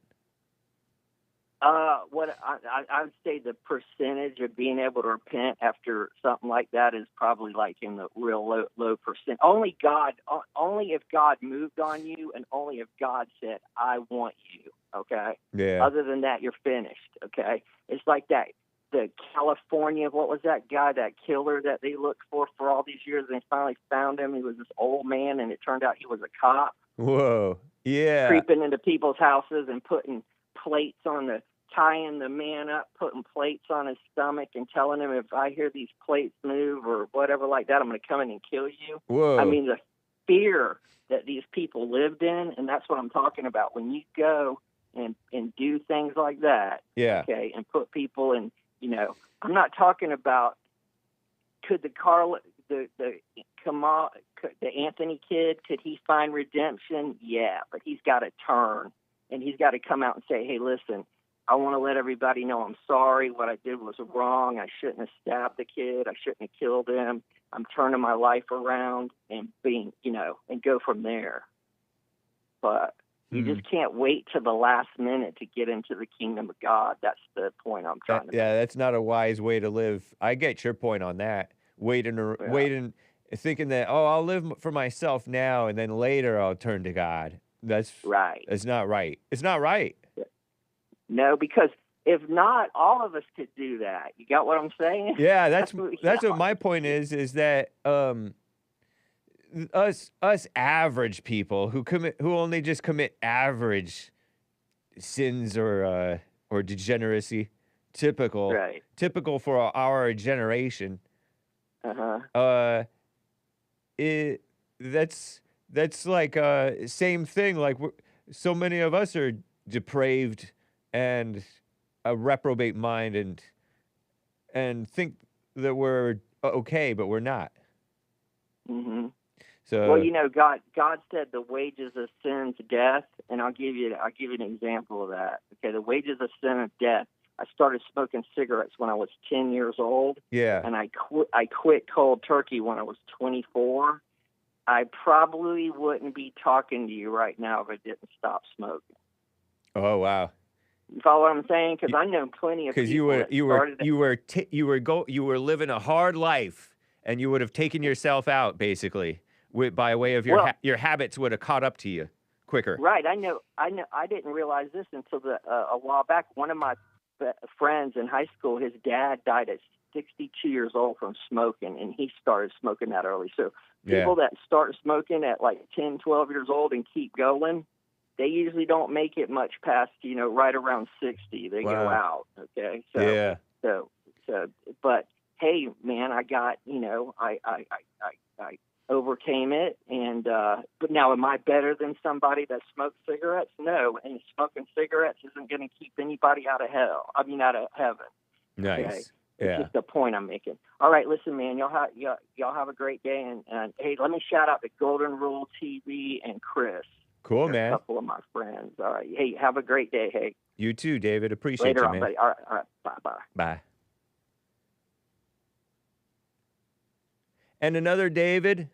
What I would say the percentage of being able to repent after something like that is probably like in the real low percent. Only if God moved on you, and only if God said, "I want you." Okay. Yeah. Other than that, you're finished. Okay. It's like that. The California, what was that guy, that killer that they looked for all these years, and they finally found him. He was this old man, and it turned out he was a cop. Whoa. Yeah. Creeping into people's houses and putting plates tying the man up, putting plates on his stomach and telling him, if I hear these plates move or whatever like that, I'm going to come in and kill you. Whoa. I mean, the fear that these people lived in, and that's what I'm talking about. When you go and do things like that, Yeah. okay, and put people in, I'm not talking about could the Anthony kid, could he find redemption? Yeah, but he's got to turn, and he's got to come out and say, hey, listen, I want to let everybody know I'm sorry. What I did was wrong. I shouldn't have stabbed the kid. I shouldn't have killed him. I'm turning my life around and and go from there. But you just can't wait to the last minute to get into the kingdom of God. That's the point I'm trying to make. Yeah, that's not a wise way to live. I get your point on that. Waiting, thinking that, I'll live for myself now, and then later I'll turn to God. That's right. It's not right. It's not right. No, because if not, all of us could do that. You got what I'm saying? Yeah, that's what my point is that us average people who only just commit average sins or or degeneracy, typical for our generation. That's like same thing. Like so many of us are depraved and a reprobate mind and think that we're okay, but we're not. Mm-hmm. So, well, you know, God said the wages of sin's death, and I'll give you an example of that. Okay, the wages of sin is death. I started smoking cigarettes when I was 10 years old. Yeah. And I quit cold turkey when I was 24. I probably wouldn't be talking to you right now if I didn't stop smoking. Oh wow. You follow what I'm saying? Because I know plenty of people. Because you were living a hard life, and you would have taken yourself out basically by way of your habits would have caught up to you quicker. Right. I know. I didn't realize this until a while back. One of my friends in high school, his dad died at 62 years old from smoking, and he started smoking that early. So people that start smoking at like 10, 12 years old and keep going, they usually don't make it much past, right around 60. They go out. Okay. So, but hey, man, I got, I overcame it. And, but now am I better than somebody that smokes cigarettes? No. And smoking cigarettes isn't going to keep anybody out of heaven. Nice. Okay? It's just the point I'm making. All right, listen, man, y'all have a great day. And hey, let me shout out to Golden Rule TV and Chris. Cool, They're man. A couple of my friends. All right. Hey, have a great day. Hey. You too, David. Appreciate Later you, on, man. buddy. All right. Bye. Bye. And another David.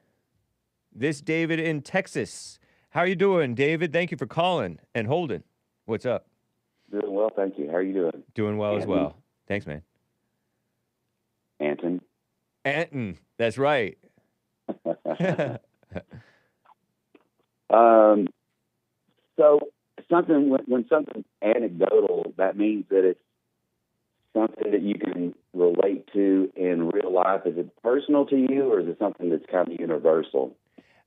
This David in Texas. How are you doing, David? Thank you for calling and holding. What's up? Doing well, thank you. How are you doing? Doing well as well. Thanks, man. Anton. That's right. So when something's anecdotal, that means that it's something that you can relate to in real life. Is it personal to you, or is it something that's kind of universal?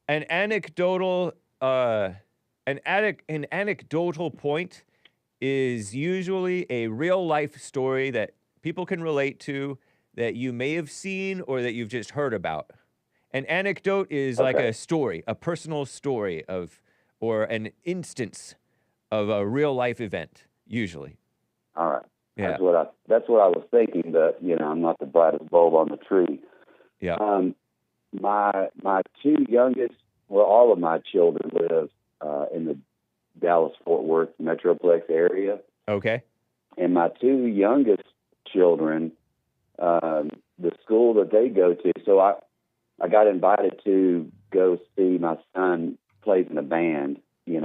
An anecdotal point is usually a real life story that people can relate to, that you may have seen or that you've just heard about. An anecdote is like a story, a personal story or an instance of a real life event, usually. All right. Yeah. That's what I was thinking, but I'm not the brightest bulb on the tree. Yeah. My two youngest, all of my children live in the Dallas-Fort Worth Metroplex area. Okay. And my two youngest children, the school that they go to, so I got invited to go see my son plays in a band, he's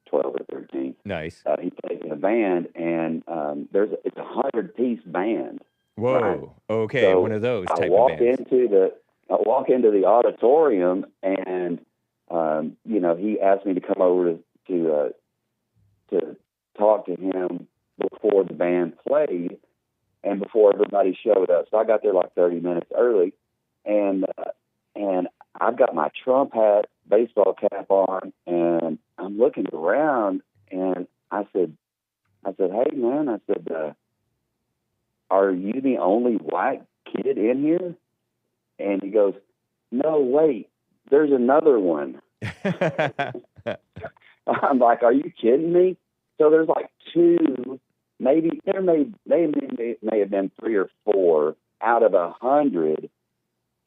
12 or 13. Nice. He plays in a band, and it's a 100-piece band. Whoa. Right? Okay. So one of those type I walk of bands. I walk into the auditorium, and he asked me to come over to talk to him before the band played and before everybody showed up. So I got there like 30 minutes early, and I've got my Trump hat, baseball cap on, and I'm looking around, and I said, hey man, I said, are you the only white kid in here? And he goes, no, wait, there's another one. I'm like, are you kidding me? So there's like two, maybe there may have been three or four out of 100,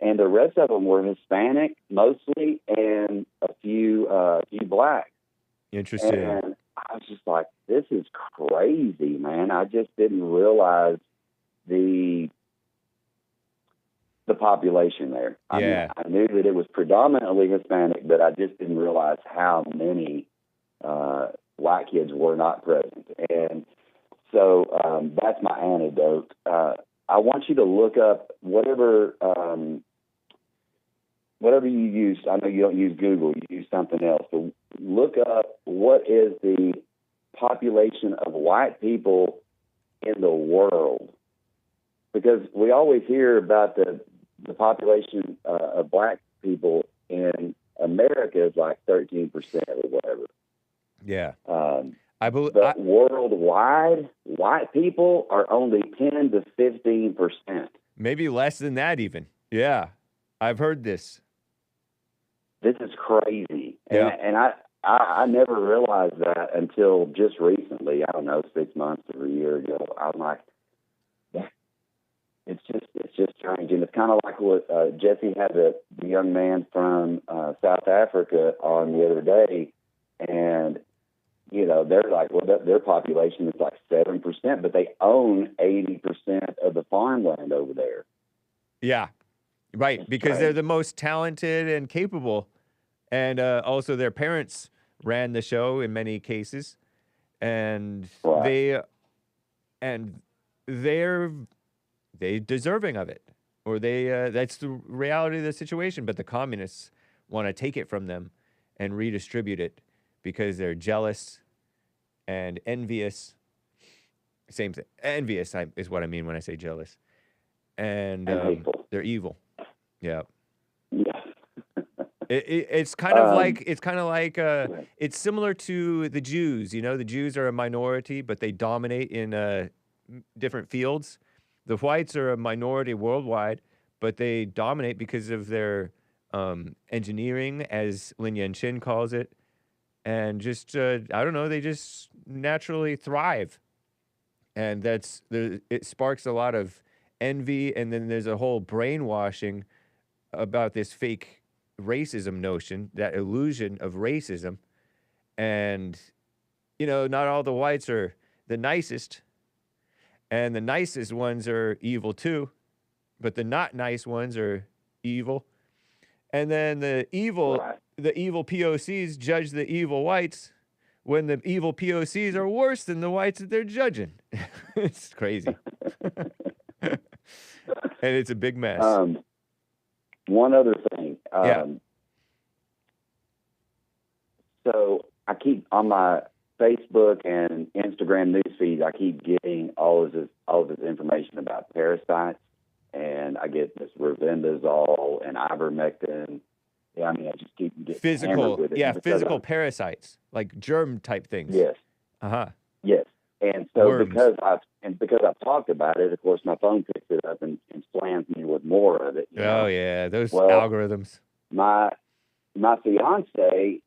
and the rest of them were Hispanic mostly, and a few black. Interesting. And I was just like, this is crazy, man. I just didn't realize the population there. Yeah. I knew that it was predominantly Hispanic, but I just didn't realize how many white kids were not present. And so that's my anecdote. I want you to look up whatever you use. I know you don't use Google, you use something else. So look up what is the population of white people in the world. Because we always hear about the population of black people in America is like 13% or whatever. Yeah. But worldwide, white people are only 10 to 15%. Maybe less than that even. Yeah, I've heard this. This is crazy. Yeah. And I never realized that until just recently. I don't know, 6 months or a year ago. I'm like, it's just strange. And it's kind of like what Jesse had the young man from South Africa on the other day. And, you know, they're like, well, their population is like 7%, but they own 80% of the farmland over there. Yeah, right. That's Because right. they're the most talented and capable. And also their parents ran the show in many cases. And Right. they're deserving of it. Or that's the reality of the situation. But the communists want to take it from them and redistribute it because they're jealous and envious. Same thing. Envious is what I mean when I say jealous. And hateful. they're evil. Yeah. Yeah. It's kind of like it's similar to the Jews. You know, the Jews are a minority, but they dominate in different fields. The whites are a minority worldwide, but they dominate because of their engineering, as Lin Yan-chin calls it, and just I don't know, they just naturally thrive, and it sparks a lot of envy, and then there's a whole brainwashing about this fake racism notion, that illusion of racism, and you know, not all the whites are the nicest. And the nicest ones are evil too, but the not nice ones are evil. And then the evil POCs judge the evil whites when the evil POCs are worse than the whites that they're judging. It's crazy. And it's a big mess. One other thing. Yeah. So I keep on my Facebook and Instagram news feeds, I keep getting all of this information about parasites, and I get this rovendazole and ivermectin. Yeah, I mean, I just keep getting hammered with it. Physical parasites, like germ type things. Yes. Yes. And so Worms. because I've talked about it, of course, my phone picks it up and slams me with more of it. You know? Yeah, those algorithms. My fiance,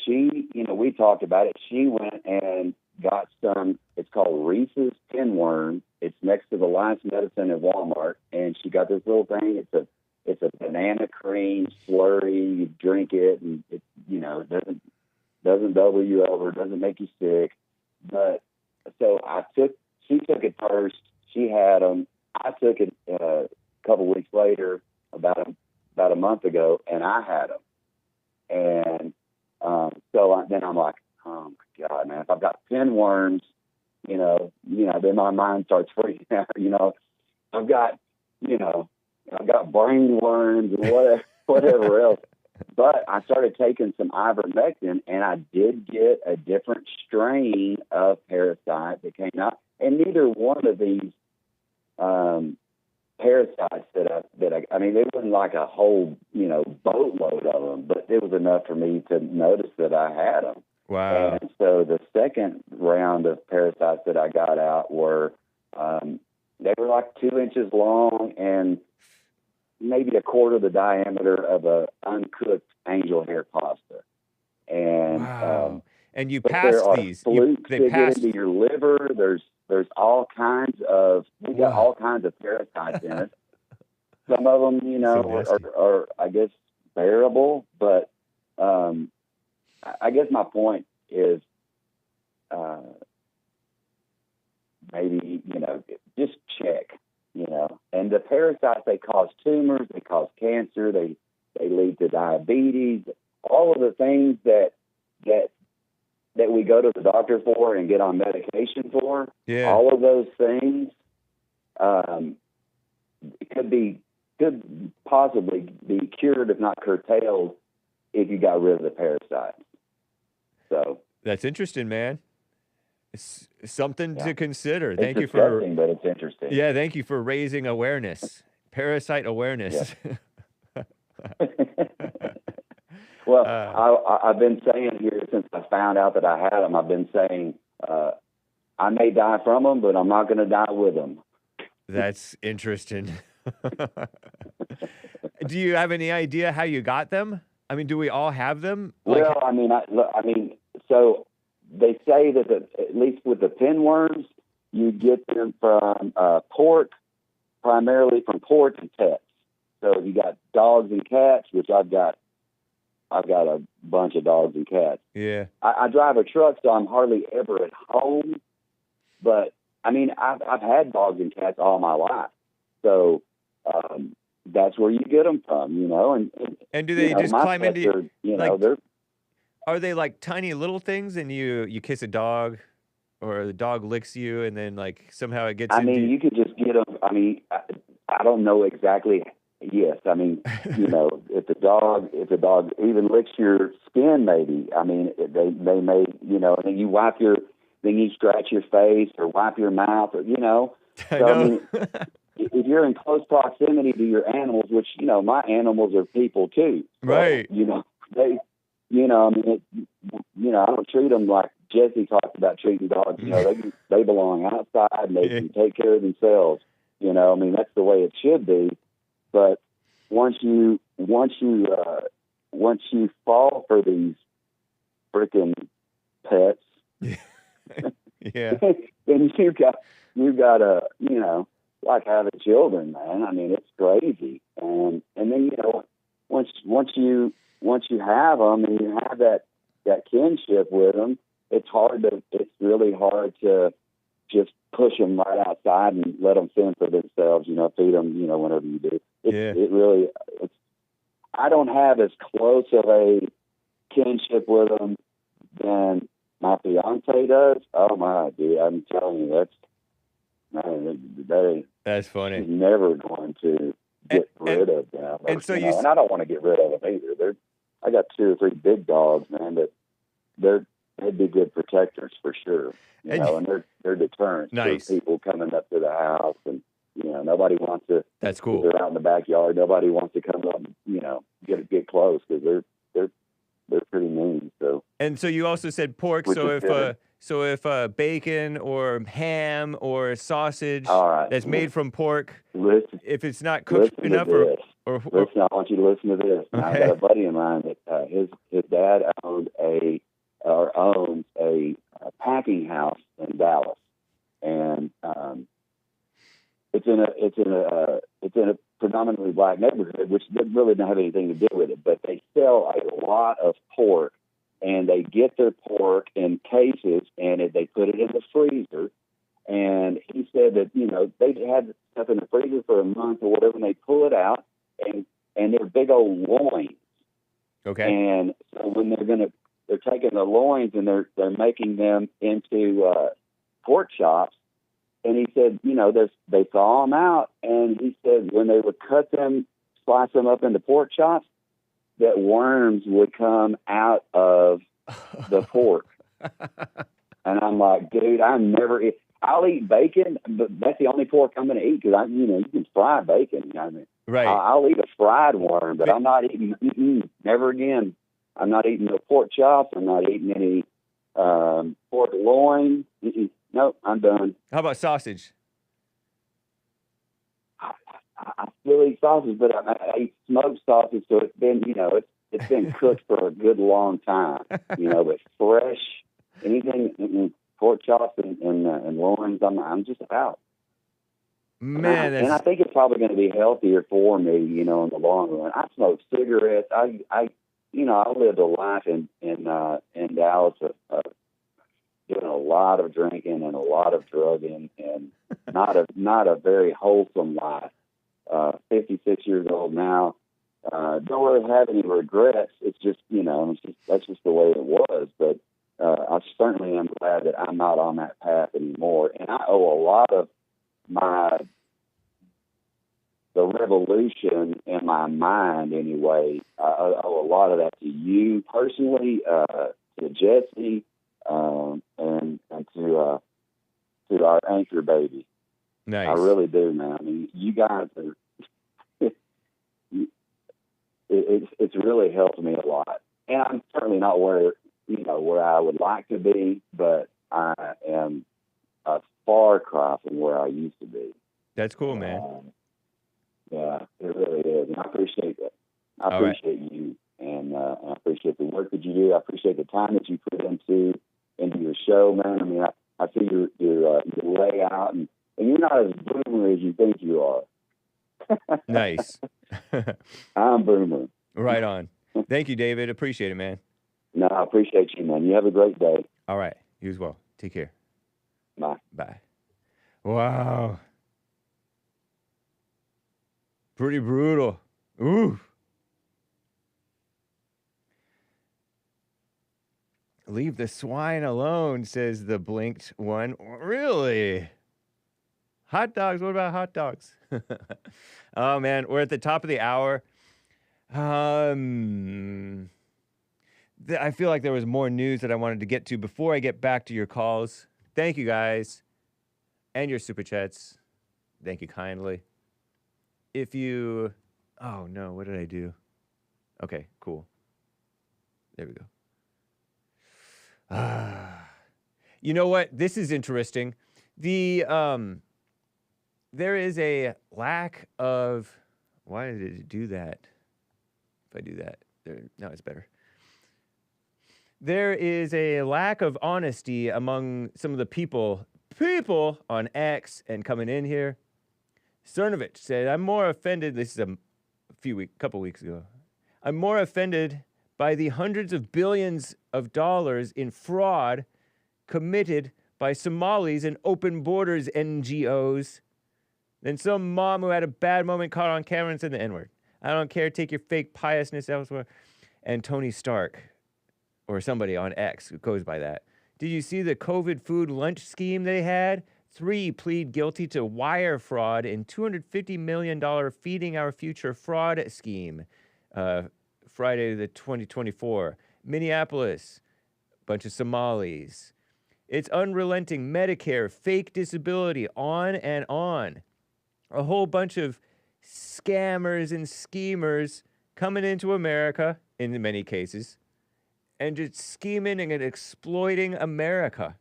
she, you know, we talked about it. She went and got some, it's called Reese's Pinworm. It's next to the Alliance Medicine at Walmart. And she got this little thing. It's a banana cream slurry. You drink it and it, you know, doesn't double you over, doesn't make you sick. But so she took it first. She had them. I took it a couple weeks later, about a month ago, and I had them. And then I'm like, oh my God, man, if I've got pinworms, you know, then my mind starts freaking out. You know, I've got brain worms and whatever else. But I started taking some ivermectin, and I did get a different strain of parasite that came out. And neither one of these parasites I mean, there wasn't like a whole, you know, boatload of them, but it was enough for me to notice that I had them. Wow. And so the second round of parasites that I got out were, they were like 2 inches long and maybe a quarter the diameter of a uncooked angel hair pasta. And wow. And you but passed there are these. Flukes They that passed. get into your liver. There's all kinds of all kinds of parasites in it. Some of them, you know, are I guess bearable, but I guess my point is maybe, you know, just check, you know. And the parasites, they cause tumors, they cause cancer, they lead to diabetes, all of the things that we go to the doctor for and get on medication for. Yeah. All of those things could possibly be cured, if not curtailed, if you got rid of the parasites. So that's interesting, man. It's something to consider. It's Thank you disgusting, but it's interesting. Yeah, thank you for raising awareness, parasite awareness. Yeah. Well, I've been saying here since I found out that I had them, I've been saying, I may die from them, but I'm not going to die with them. That's interesting. Do you have any idea how you got them? I mean, do we all have them? Well, I mean, so they say that at least with the pinworms, you get them from pork, primarily from pork and pets. So you got dogs and cats, which I've got a bunch of dogs and cats. Yeah. I drive a truck, so I'm hardly ever at home. But I mean, I've had dogs and cats all my life, so that's where you get them from, you know. And do they just climb into you? You like, know, are they like tiny little things, and you kiss a dog, or the dog licks you, and then like somehow it gets? I mean, you could just get them. I mean, I don't know exactly. Yes, I mean, you know, if the dog even licks your skin, maybe. I mean, they may, you know, and then you scratch your face or wipe your mouth, or you know. So I mean, if you're in close proximity to your animals, which you know, my animals are people too, so, right? You know, you know, I mean, you know, I don't treat them like Jesse talked about treating dogs. You know, they belong outside and they can take care of themselves. You know, I mean, that's the way it should be. But once you fall for these freaking pets, yeah, then you've got a, you know, like having children, man. I mean, it's crazy. And then, you know, once you have them and you have that kinship with them, it's really hard to just push them right outside and let them fend for themselves, you know, feed them, you know, whenever you do. I don't have as close of a kinship with them than my fiance does. Oh my, dude, I'm telling you, that's funny. She's never going to get rid of them. And so and I don't want to get rid of them either. I got 2 or 3 big dogs, man, but they'd be good protectors for sure. You know, and they're deterrents for people coming up to the house, and you know, nobody wants to. That's cool. If they're out in the backyard, nobody wants to come up and, you know, get close because they're pretty mean. So. And so you also said pork. So if bacon or ham or sausage that's made from pork, if it's not cooked enough, listen, I want you to listen to this. Okay. I got a buddy of mine that his dad owns a packing house in Dallas, and it's in a predominantly black neighborhood, which really doesn't have anything to do with it. But they sell a lot of pork, and they get their pork in cases, and they put it in the freezer. And he said that, you know, they had stuff in the freezer for a month or whatever, and they pull it out, and they're big old loins. Okay. And so when they're taking the loins and they're making them into pork chops. And he said, you know, they thaw them out, and he said when they would cut them, slice them up into pork chops, that worms would come out of the pork. And I'm like, dude, I'll eat bacon, but that's the only pork I'm going to eat because you can fry bacon. You know what I mean? Right. I'll eat a fried worm, but I'm not eating. Never again. I'm not eating no pork chops. I'm not eating any pork loin. Nope, I'm done. How about sausage? I still eat sausage, but I eat smoked sausage, so it's been, you know, it's been cooked for a good long time, you know. But fresh, anything, pork chops and loins, I'm just out. Man, and I think it's probably going to be healthier for me, you know, in the long run. I smoke cigarettes. I lived a life in Dallas of doing a lot of drinking and a lot of drugging, and not a very wholesome life. 56 years old now. Don't really have any regrets. It's just, you know, that's just the way it was. But I certainly am glad that I'm not on that path anymore. And I owe a lot of the revolution in my mind anyway. I owe a lot of that to you personally, to Jesse, and to our anchor baby. Nice. I really do, man. I mean, you guys are. It's really helped me a lot, and I'm certainly not where where I would like to be, but I am a far cry from where I used to be. That's cool, man. Yeah, it really is, and I appreciate that. I appreciate you, and I appreciate the work that you do. I appreciate the time that you put into your show, man. I mean, I see your layout, and you're not as boomer as you think you are. Nice. I'm boomer. Right on. Thank you, David. Appreciate it, man. No, I appreciate you, man. You have a great day. All right. You as well. Take care. Bye. Bye. Wow. Pretty brutal. Ooh. Leave the swine alone, says the blinked one. Really? Hot dogs? What about hot dogs? Oh, man. We're at the top of the hour. I feel like there was more news that I wanted to get to before I get back to your calls. Thank you, guys. And your super chats. Thank you kindly. If you... Oh, no. What did I do? Okay, cool. There we go. You know what? This is interesting. There is a lack of... Why did it do that? If I do that, no, it's better. There is a lack of honesty among some of the people on X and coming in here. Cernovich said, I'm more offended. This is a couple weeks ago. I'm more offended by the hundreds of billions of dollars in fraud committed by Somalis and open borders NGOs than some mom who had a bad moment caught on camera and said the N-word. I don't care. Take your fake piousness elsewhere. And Tony Stark, or somebody on X who goes by that. Did you see the COVID food lunch scheme they had? 3 plead guilty to wire fraud and $250 million Feeding Our Future fraud scheme. Friday the 2024. Minneapolis, bunch of Somalis. It's unrelenting Medicare, fake disability, on and on. A whole bunch of scammers and schemers coming into America, in many cases, and just scheming and exploiting America.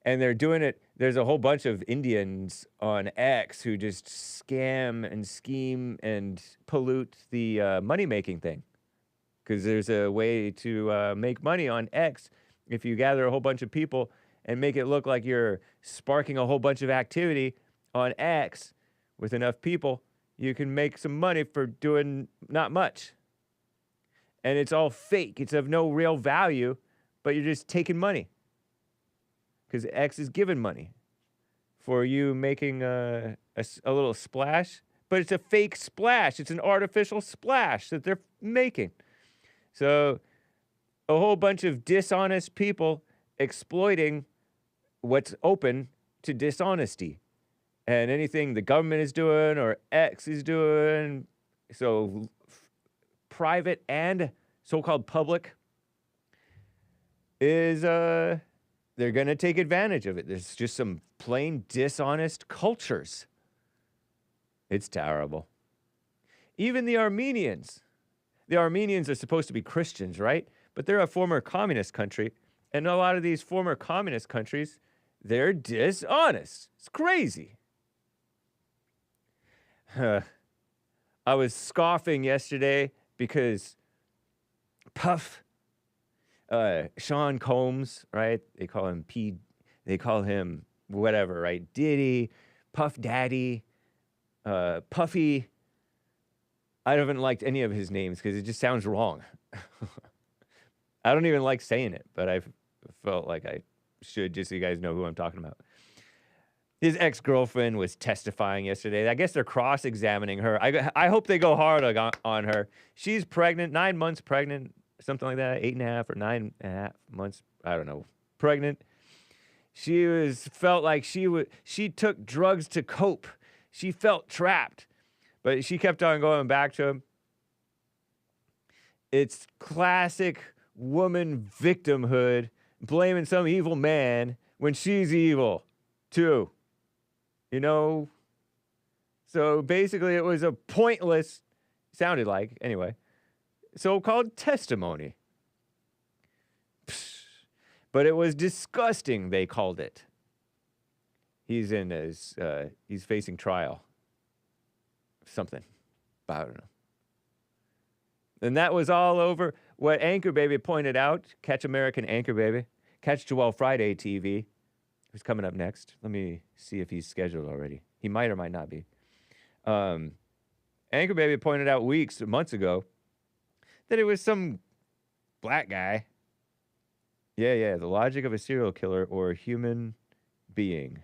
And they're doing it. There's a whole bunch of Indians on X who just scam and scheme and pollute the money-making thing. Because there's a way to make money on X if you gather a whole bunch of people and make it look like you're sparking a whole bunch of activity on X with enough people. You can make some money for doing not much. And it's all fake. It's of no real value, but you're just taking money. Because X is giving money for you making a little splash. But it's a fake splash. It's an artificial splash that they're making. So a whole bunch of dishonest people exploiting what's open to dishonesty. And anything the government is doing or X is doing, so private and so-called public, is they're going to take advantage of it. There's just some plain dishonest cultures. It's terrible. Even the Armenians. The Armenians are supposed to be Christians, right? But they're a former communist country. And a lot of these former communist countries, they're dishonest. It's crazy. I was scoffing yesterday because Puff, Sean Combs, right? They call him they call him whatever, right? Diddy, Puff Daddy, Puffy. I haven't liked any of his names because it just sounds wrong. I don't even like saying it, but I felt like I should just so you guys know who I'm talking about. His ex-girlfriend was testifying yesterday. I guess they're cross-examining her. I hope they go hard on her. She's pregnant, 9 months pregnant, something like that, 8.5 or 9.5 months, I don't know, pregnant. She felt like she took drugs to cope. She felt trapped, but she kept on going back to him. It's classic woman victimhood, blaming some evil man when she's evil, too. You know? So basically it was a pointless, sounded like, anyway, so-called testimony. But it was disgusting, they called it. He's facing trial. Something. I don't know. And that was all over what Anchor Baby pointed out. Catch American Anchor Baby. Catch Joel Friday TV. Who's coming up next? Let me see if he's scheduled already. He might or might not be. Anchor Baby pointed out months ago, that it was some black guy. Yeah, the logic of a serial killer or a human being.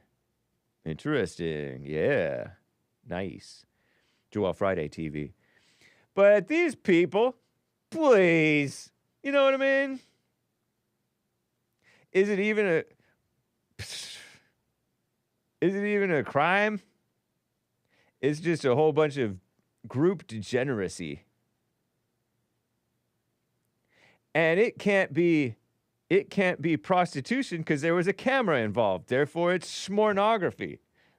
Interesting. Yeah. Nice. Joel Friday TV. But these people, please, you know what I mean? Is it even a crime? It's just a whole bunch of group degeneracy. And it can't be prostitution because there was a camera involved. Therefore, it's schmornography.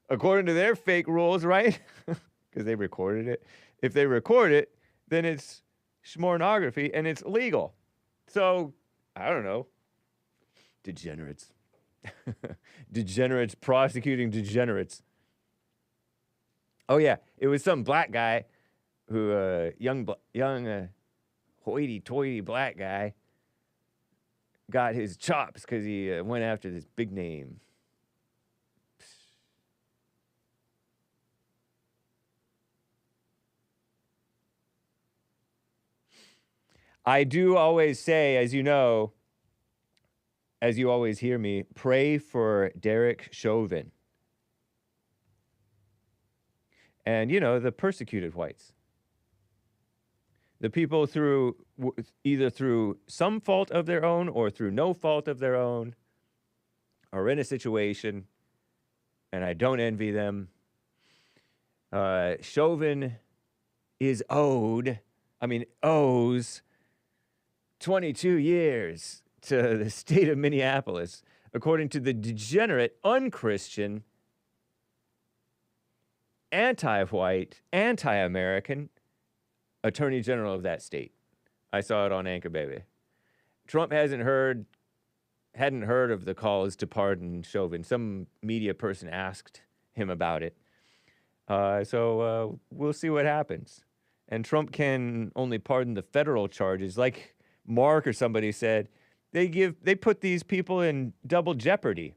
According to their fake rules, right? Because they recorded it. If they record it, then it's schmornography and it's legal. So, I don't know. Degenerates. Degenerates prosecuting degenerates. Oh, yeah. It was some black guy who, young hoity-toity black guy, got his chops because he went after this big name. I do always say, as you know, as you always hear me, pray for Derek Chauvin. And, you know, the persecuted whites. The people either through some fault of their own or through no fault of their own are in a situation, and I don't envy them. Chauvin owes 22 years to the state of Minneapolis, according to the degenerate, unchristian, anti-white, anti-American Attorney General of that state. I saw it on Anchor Baby. Trump hadn't heard of the calls to pardon Chauvin. Some media person asked him about it. So we'll see what happens. And Trump can only pardon the federal charges. Like Mark or somebody said, they put these people in double jeopardy.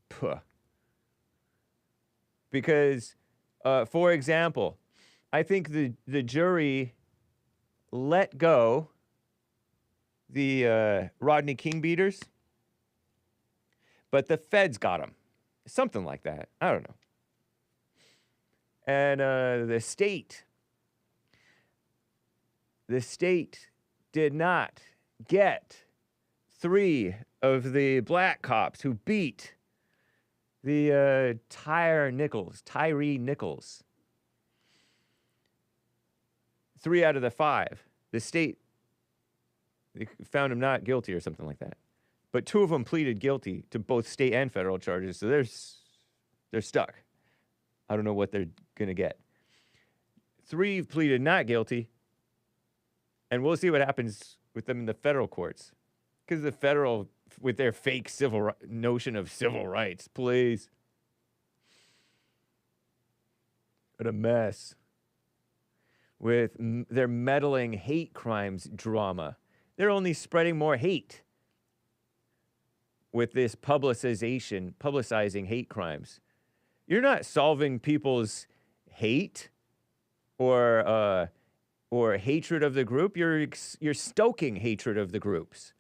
Puh. Because, for example, I think the jury let go the Rodney King beaters, but the feds got them. Something like that. I don't know. And the state did not get 3 of the black cops who beat the Tyree Nichols. 3 out of the 5. The state, they found him not guilty or something like that. But 2 of them pleaded guilty to both state and federal charges, so they're stuck. I don't know what they're going to get. 3 pleaded not guilty, and we'll see what happens with them in the federal courts. Because the federal, with their fake notion of civil rights, please. What a mess. With their meddling hate crimes drama. They're only spreading more hate with this publicizing hate crimes. You're not solving people's hate or hatred of the group. You're stoking hatred of the groups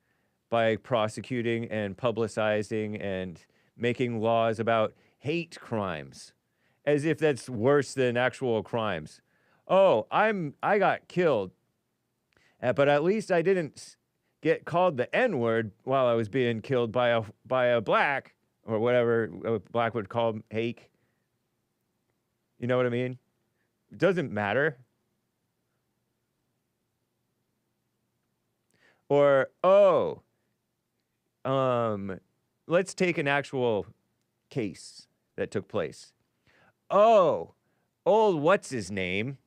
by prosecuting and publicizing and making laws about hate crimes, as if that's worse than actual crimes. Oh, I got killed, but at least I didn't get called the N-word while I was being killed by a black, or whatever a black would call Hake. You know what I mean? It doesn't matter. Or, let's take an actual case that took place. Oh, old what's his name?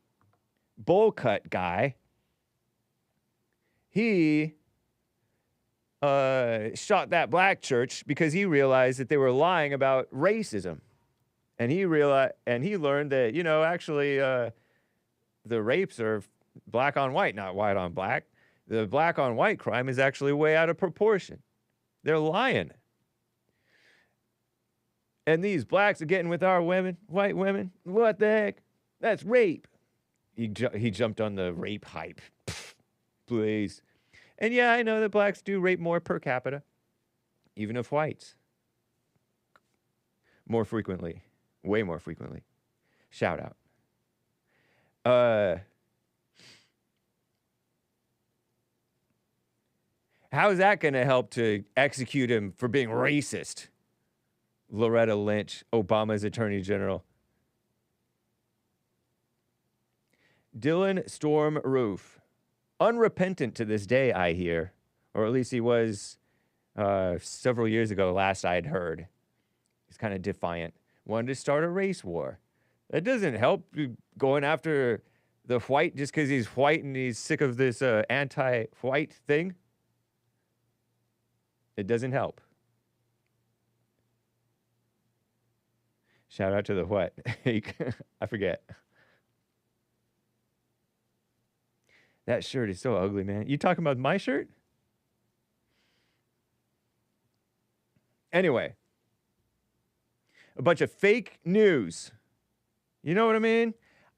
Bowl cut guy he shot that black church because he realized that they were lying about racism. And he learned that, actually the rapes are black on white, not white on black. The black on white crime is actually way out of proportion. They're lying. And these blacks are getting with our women, white women. What the heck? That's rape. He jumped on the rape hype. Pfft, please. And yeah, I know that blacks do rape more per capita, even if whites. More frequently. Way more frequently. Shout out. How is that going to help to execute him for being racist? Loretta Lynch, Obama's attorney general. Dylan Storm Roof. Unrepentant to this day, I hear. Or at least he was several years ago, last I'd heard. He's kind of defiant. Wanted to start a race war. That doesn't help going after the white just because he's white and he's sick of this anti-white thing. It doesn't help. Shout out to the what? Hake. I forget. That shirt is so ugly, man. You talking about my shirt? Anyway. A bunch of fake news. You know what I mean?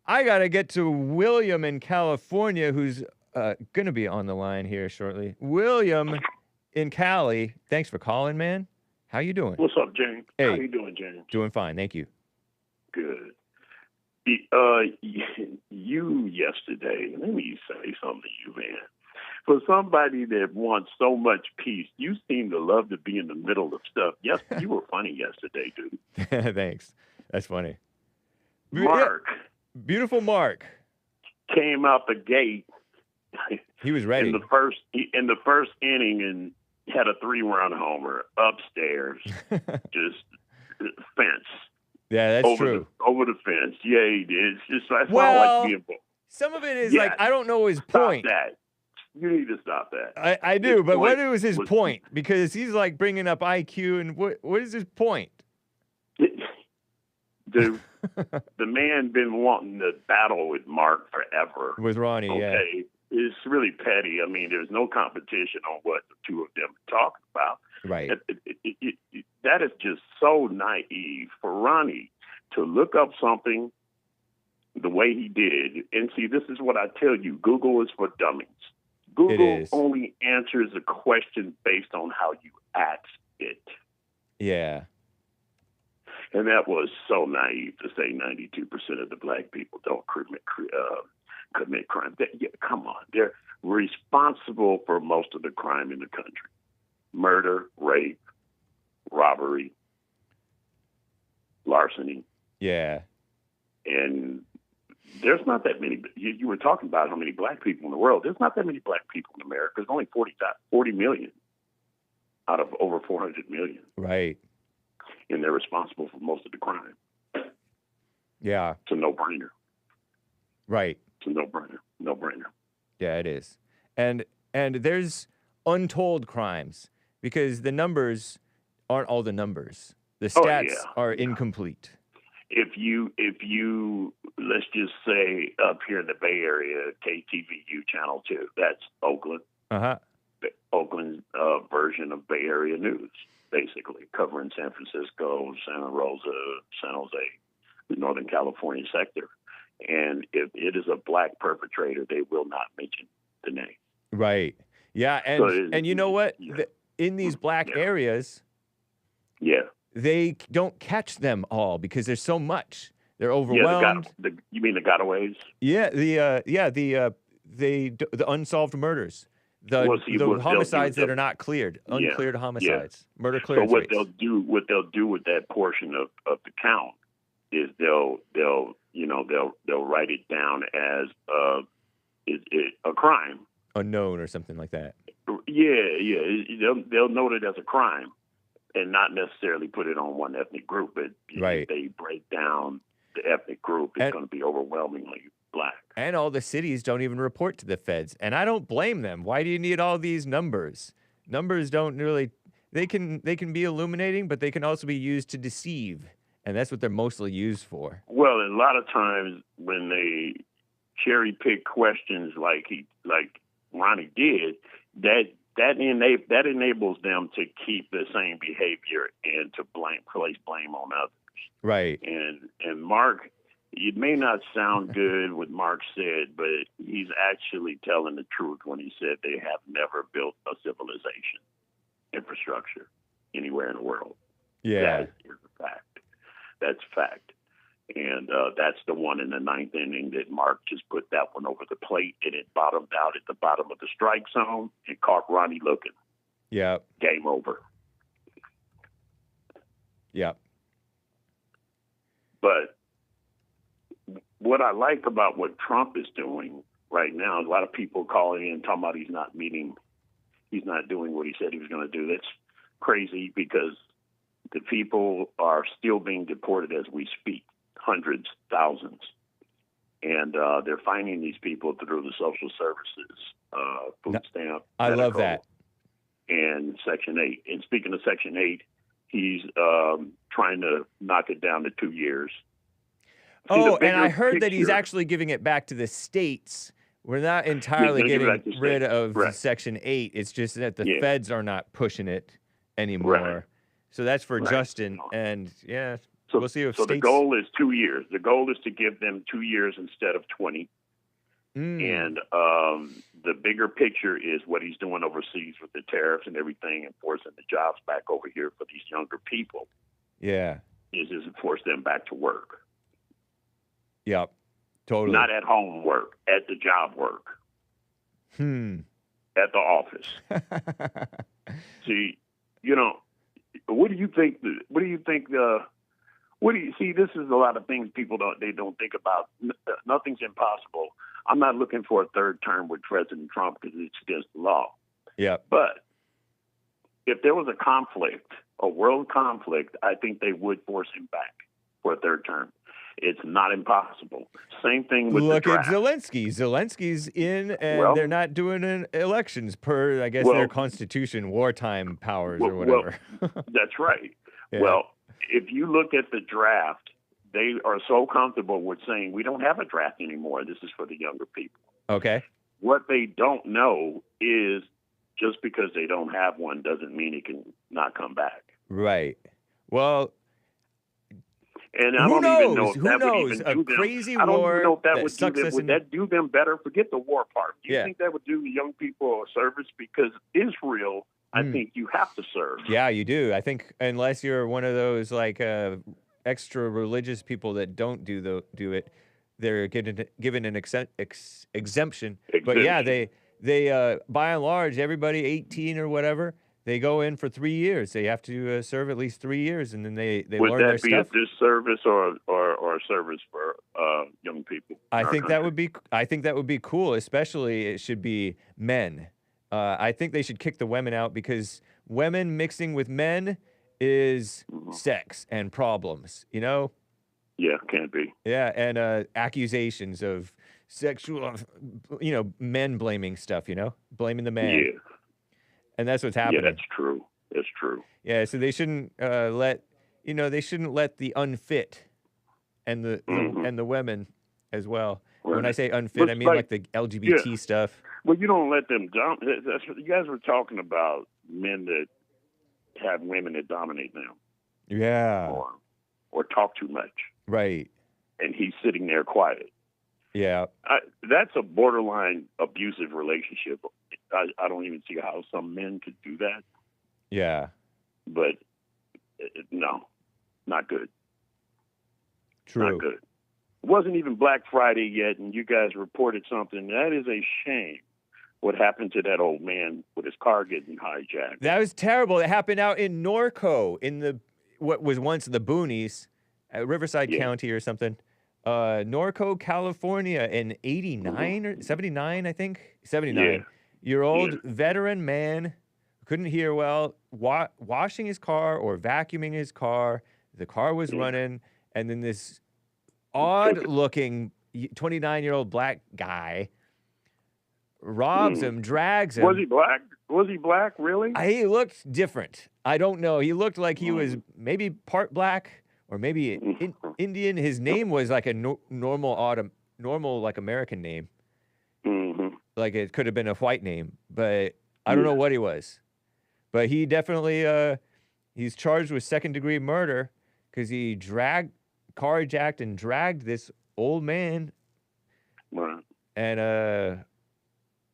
I got to get to William in California, who's going to be on the line here shortly. William in Cali. Thanks for calling, man. How you doing? What's up, James? Hey. How you doing, James? Doing fine, thank you. Good. You yesterday, let me say something to you, man. For somebody that wants so much peace, you seem to love to be in the middle of stuff. Yes, you were funny yesterday, dude. Thanks. That's funny. Mark. Yeah. Beautiful Mark. Came out the gate. He was ready. In the first inning and had a 3-run homer upstairs. Just fence. Yeah, that's true. Over the fence. Yeah, he did. It's just that's well, why I like being. Some of it is like, I don't know his point. Stop that. You need to stop that. I do, but what was his point? Because he's like bringing up IQ, and what is his point? Dude, the man been wanting to battle with Mark forever. With Ronnie, okay? Yeah. It's really petty. I mean, there's no competition on what the two of them are talking about. Right. That is just so naive for Ronnie to look up something the way he did. And see, this is what I tell you. Google is for dummies. Google only answers a question based on how you ask it. Yeah. And that was so naive to say 92% of the black people don't commit crime. Come on. They're responsible for most of the crime in the country. Murder, rape, robbery, larceny. Yeah. And there's not that many. You were talking about how many black people in the world. There's not that many black people in America. There's only 40 million out of over 400 million. Right. And they're responsible for most of the crime. Yeah. It's a no-brainer. Right. It's a no-brainer. No-brainer. Yeah, it is. And there's untold crimes because the numbers aren't all the numbers. The stats are incomplete. If you let's just say up here in the Bay Area, KTVU Channel 2, that's Oakland. Uh-huh. Oakland's version of Bay Area news, basically, covering San Francisco, Santa Rosa, San Jose, the Northern California sector. And if it is a black perpetrator, they will not mention the name. Right. Yeah, and you know what? Yeah. In these black areas, they don't catch them all because there's so much. They're overwhelmed. You mean the gotaways? Yeah, the unsolved murders. The homicides that are not cleared, uncleared homicides, murder clearance rates. What they'll do with that portion of the count is they'll write it down as a crime, unknown or something like that. Yeah. They'll note it as a crime, and not necessarily put it on one ethnic group. But if they break down the ethnic group, it's going to be overwhelmingly black. And all the cities don't even report to the feds. And I don't blame them. Why do you need all these numbers? Numbers don't really, they can be illuminating, but they can also be used to deceive. And that's what they're mostly used for. Well, a lot of times when they cherry pick questions like Ronnie did, that enables them to keep the same behavior and to place blame on others. Right. And Mark, it may not sound good what Mark said, but he's actually telling the truth when he said they have never built a civilization infrastructure anywhere in the world. Yeah. That is a fact. That's fact. And that's the one in the ninth inning that Mark just put that one over the plate, and it bottomed out at the bottom of the strike zone and caught Ronnie looking. Yeah. Game over. Yeah. But what I like about what Trump is doing right now, a lot of people calling in talking about he's not doing what he said he was going to do. That's crazy because the people are still being deported as we speak, hundreds, thousands. And they're finding these people through the social services, food stamp. I love that. And Section 8. And speaking of Section 8, he's trying to knock it down to 2 years. Oh, and I heard that he's actually giving it back to the states. We're not entirely getting rid of Section 8. It's just that the feds are not pushing it anymore. Right. So that's for Justin. And, we'll see if states... So the goal is 2 years. The goal is to give them 2 years instead of 20. And the bigger picture is what he's doing overseas with the tariffs and everything and forcing the jobs back over here for these younger people. Yeah. Is to force them back to work. Yep. Totally. Not at home work, at the job work. At the office. See, what do you think? See, this is a lot of things people don't think about. Nothing's impossible. I'm not looking for a third term with President Trump because it's against the law. Yeah. But if there was a world conflict, I think they would force him back for a third term. It's not impossible. Same thing with the draft. Look at Zelensky. Zelensky's in, and they're not doing elections per, I guess, their constitution, wartime powers or whatever. That's right. Yeah. Well, if you look at the draft, they are so comfortable with saying, we don't have a draft anymore. This is for the younger people. Okay. What they don't know is just because they don't have one doesn't mean it can not come back. Right. Well... And I don't even know if that would even do them. Crazy I don't war even know if that would do them. us Would that do them better? Forget the war part. Do you think that would do the young people a service? Because Israel, I think you have to serve. Yeah, you do. I think unless you're one of those like extra religious people that don't do it, they're given an exemption. But yeah, they by and large, everybody 18 or whatever, they go in for 3 years. They have to serve at least 3 years, and then they learn their stuff. Would that be a disservice or a service for young people? I think that would be cool. Especially, it should be men. I think they should kick the women out because women mixing with men is sex and problems. Yeah, can't be. Yeah, and accusations of sexual, men blaming stuff. Blaming the man. Yeah. And that's what's happening. Yeah, that's true. That's true. Yeah, so they shouldn't let the unfit and the women as well. Right. When I say unfit, I mean like the LGBT stuff. Well, you don't let them dominate. You guys were talking about men that have women that dominate them. Yeah. Or talk too much. Right. And he's sitting there quiet. Yeah. That's a borderline abusive relationship. I don't even see how some men could do that. Yeah. But no, not good. True. Not good. It wasn't even Black Friday yet, and you guys reported something. That is a shame. What happened to that old man with his car getting hijacked? That was terrible. It happened out in Norco, in what was once the boonies, Riverside County or something. Norco, California, in 89 or 79, I think. 79. Your old veteran man couldn't hear well, washing his car or vacuuming his car. The car was running, and then this odd-looking 29-year-old black guy robs him, drags him. Was he black? Was he black, really? He looked different. I don't know. He looked like he was maybe part black or maybe Indian. His name was like a normal like American name. Mm-hmm. Like it could have been a white name, but I don't know what he was. But he definitely he's charged with second-degree murder because he carjacked and dragged this old man. Right. And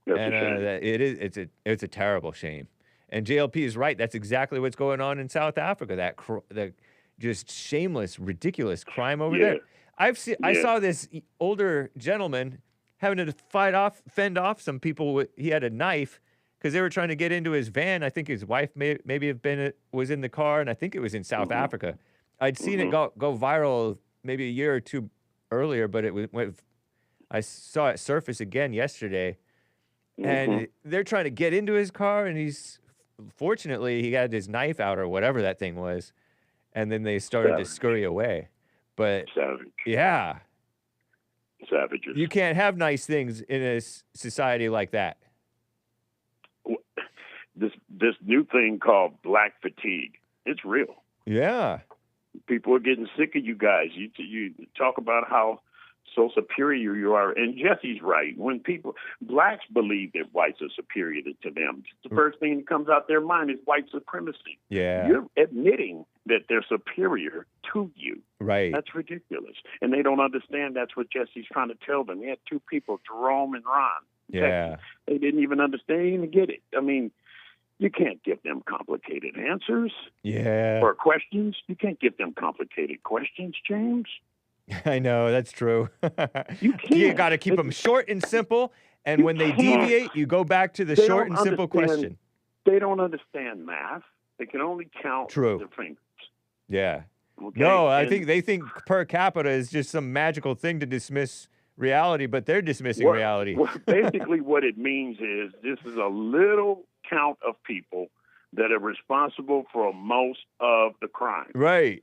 it's a terrible shame. And JLP is right. That's exactly what's going on in South Africa. That just shameless, ridiculous crime over there. I saw this older gentleman having to fend off some people. He had a knife because they were trying to get into his van. I think his wife was in the car, and I think it was in South Africa. I'd seen it go viral maybe a year or two earlier, but I saw it surface again yesterday. And they're trying to get into his car, and fortunately, he had his knife out or whatever that thing was, and then they started to scurry away. But Savage. Yeah, Savages. You can't have nice things in a society like that. This new thing called black fatigue, it's real. Yeah. People are getting sick of you guys. You talk about how so superior you are. And Jesse's right. When blacks believe that whites are superior to them, the first thing that comes out their mind is white supremacy. Yeah. You're admitting that they're superior to you. Right. That's ridiculous. And they don't understand that's what Jesse's trying to tell them. He had two people, Jerome and Ron. Yeah. They didn't even understand, they didn't even get it. I mean, you can't give them complicated answers. Yeah. Or questions. You can't give them complicated questions, James. I know, that's true. You can't. You got to keep them short and simple, and when they deviate, you go back to the short and simple question. They don't understand math. They can only count their fingers. Yeah. Okay? No, I think they think per capita is just some magical thing to dismiss reality, but they're dismissing reality. Basically, what it means is this is a little count of people that are responsible for most of the crime. Right.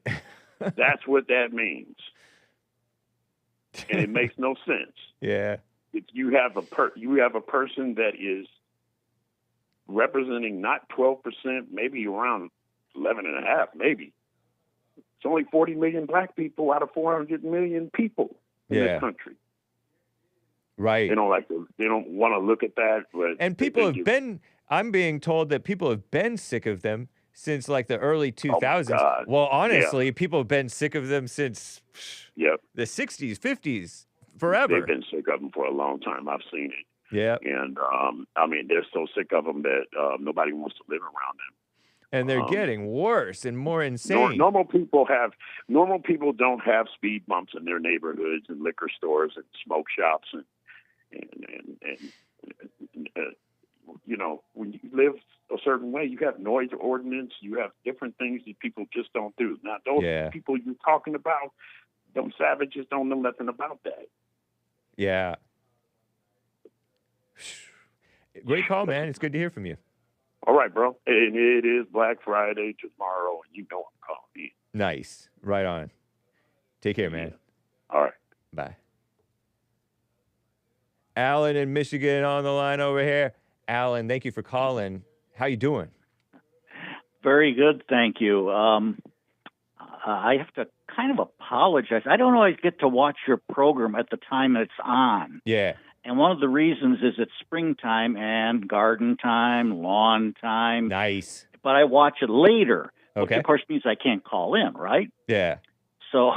That's what that means. And it makes no sense. Yeah. If you have a person that is representing not 12%, maybe around 11.5%, maybe. It's only 40 million black people out of 400 million people in this country. Right. They don't want to look at that. But and people I'm being told that people have been sick of them since like the early 2000s. Oh, well, honestly, people have been sick of them since the 60s, 50s, forever. They've been sick of them for a long time. I've seen it. Yeah. And, I mean, they're so sick of them that nobody wants to live around them. And they're getting worse and more insane. Normal people don't have speed bumps in their neighborhoods and liquor stores and smoke shops and you know, when you live a certain way, you have noise ordinance, you have different things that people just don't do. Now, those people you're talking about, them savages don't know nothing about that. Yeah. Great call, man. It's good to hear from you. All right, bro. And it is Black Friday tomorrow, and you know I'm calling in. Nice. Right on. Take care, man. All right. Bye. Alan in Michigan on the line over here. Alan, thank you for calling. How you doing? Very good, thank you. I have to kind of apologize. I don't always get to watch your program at the time it's on. Yeah. And one of the reasons is it's springtime and garden time, lawn time. Nice. But I watch it later, okay. Which of course means I can't call in, right? Yeah. So,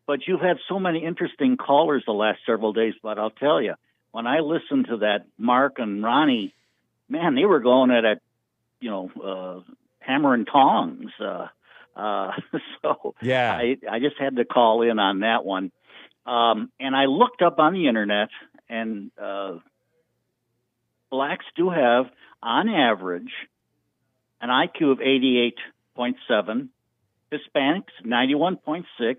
but you've had so many interesting callers the last several days, but I'll tell you, when I listened to that Mark and Ronnie, man, they were going at it, hammer and tongs. So yeah, I just had to call in on that one. And I looked up on the internet, and blacks do have, on average, an IQ of 88.7, Hispanics 91.6,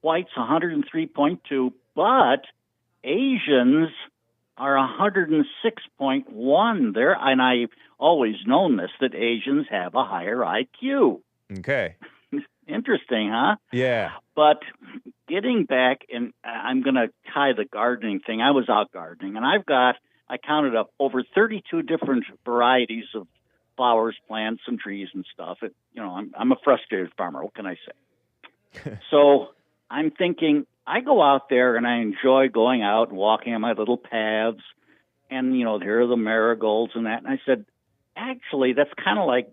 whites 103.2, but Asians are 106.1 there, and I've always known this, that Asians have a higher IQ. Okay. Interesting, huh? Yeah. But getting back, and I'm going to tie the gardening thing. I was out gardening, and I counted up over 32 different varieties of flowers, plants, and trees and stuff. I'm a frustrated farmer. What can I say? So I'm thinking, I go out there and I enjoy going out and walking on my little paths, and there are the marigolds and that. And I said, actually, that's kind of like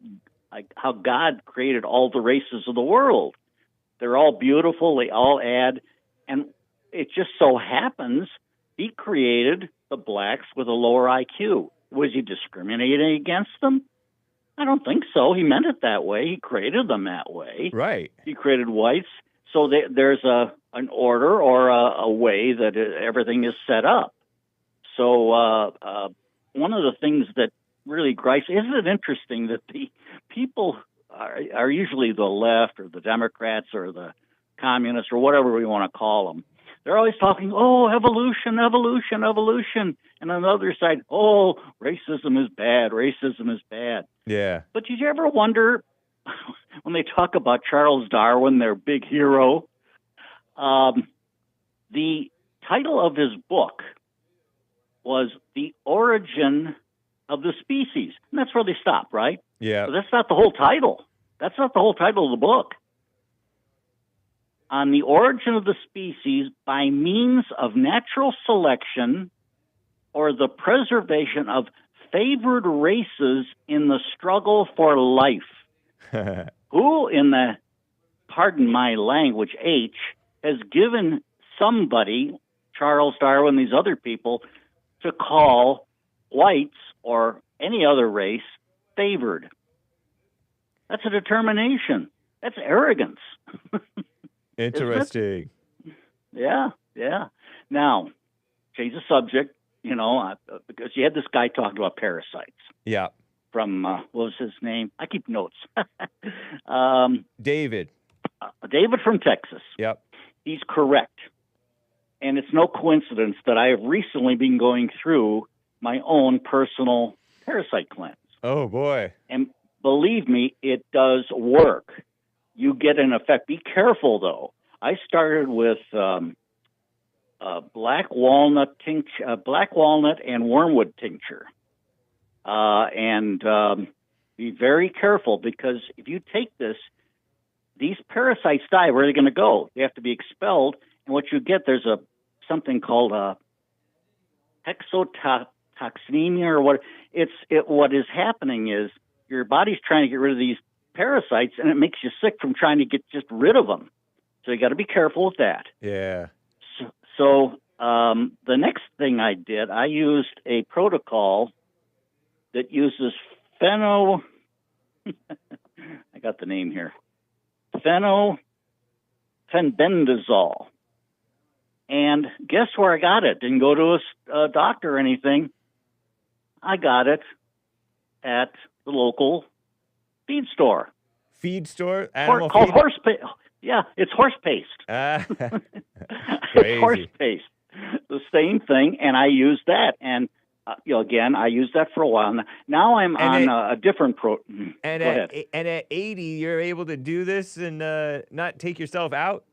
how God created all the races of the world. They're all beautiful. They all add. And it just so happens he created the blacks with a lower IQ. Was he discriminating against them? I don't think so. He meant it that way. He created them that way. Right. He created whites. So there's an order or a way that everything is set up. So one of the things that really gripes, isn't it interesting that the people are usually the left or the Democrats or the communists or whatever we want to call them. They're always talking, evolution, evolution, evolution. And on the other side, racism is bad, racism is bad. Yeah. But did you ever wonder, when they talk about Charles Darwin, their big hero, the title of his book was The Origin of the Species. And that's where they stop, right? Yeah. But that's not the whole title. That's not the whole title of the book. On the origin of the species by means of natural selection or the preservation of favored races in the struggle for life. Who in the, pardon my language, H, has given somebody, Charles Darwin, these other people, to call whites or any other race favored? That's a determination. That's arrogance. Interesting. Yeah. Now, change the subject, because you had this guy talking about parasites. Yeah. From, what was his name? I keep notes. David. David from Texas. Yep. He's correct. And it's no coincidence that I have recently been going through my own personal parasite cleanse. Oh, boy. And believe me, it does work. You get an effect. Be careful, though. I started with black walnut and wormwood tincture. And be very careful, because if you take this, these parasites die. Where are they going to go? They have to be expelled. And what you get, there's something called hexotoxemia or what. What is happening is your body's trying to get rid of these parasites, and it makes you sick from trying to get just rid of them. So you got to be careful with that. Yeah. So the next thing I did, I used a protocol that uses I got the name here, fenbendazole. And guess where I got it? Didn't go to a doctor or anything. I got it at the local feed store. Feed store? Called horse paste. Yeah, it's horse paste. Crazy. It's horse paste. The same thing, and I used that. And, again, I used that for a while. Now I'm on a different And at 80, you're able to do this and not take yourself out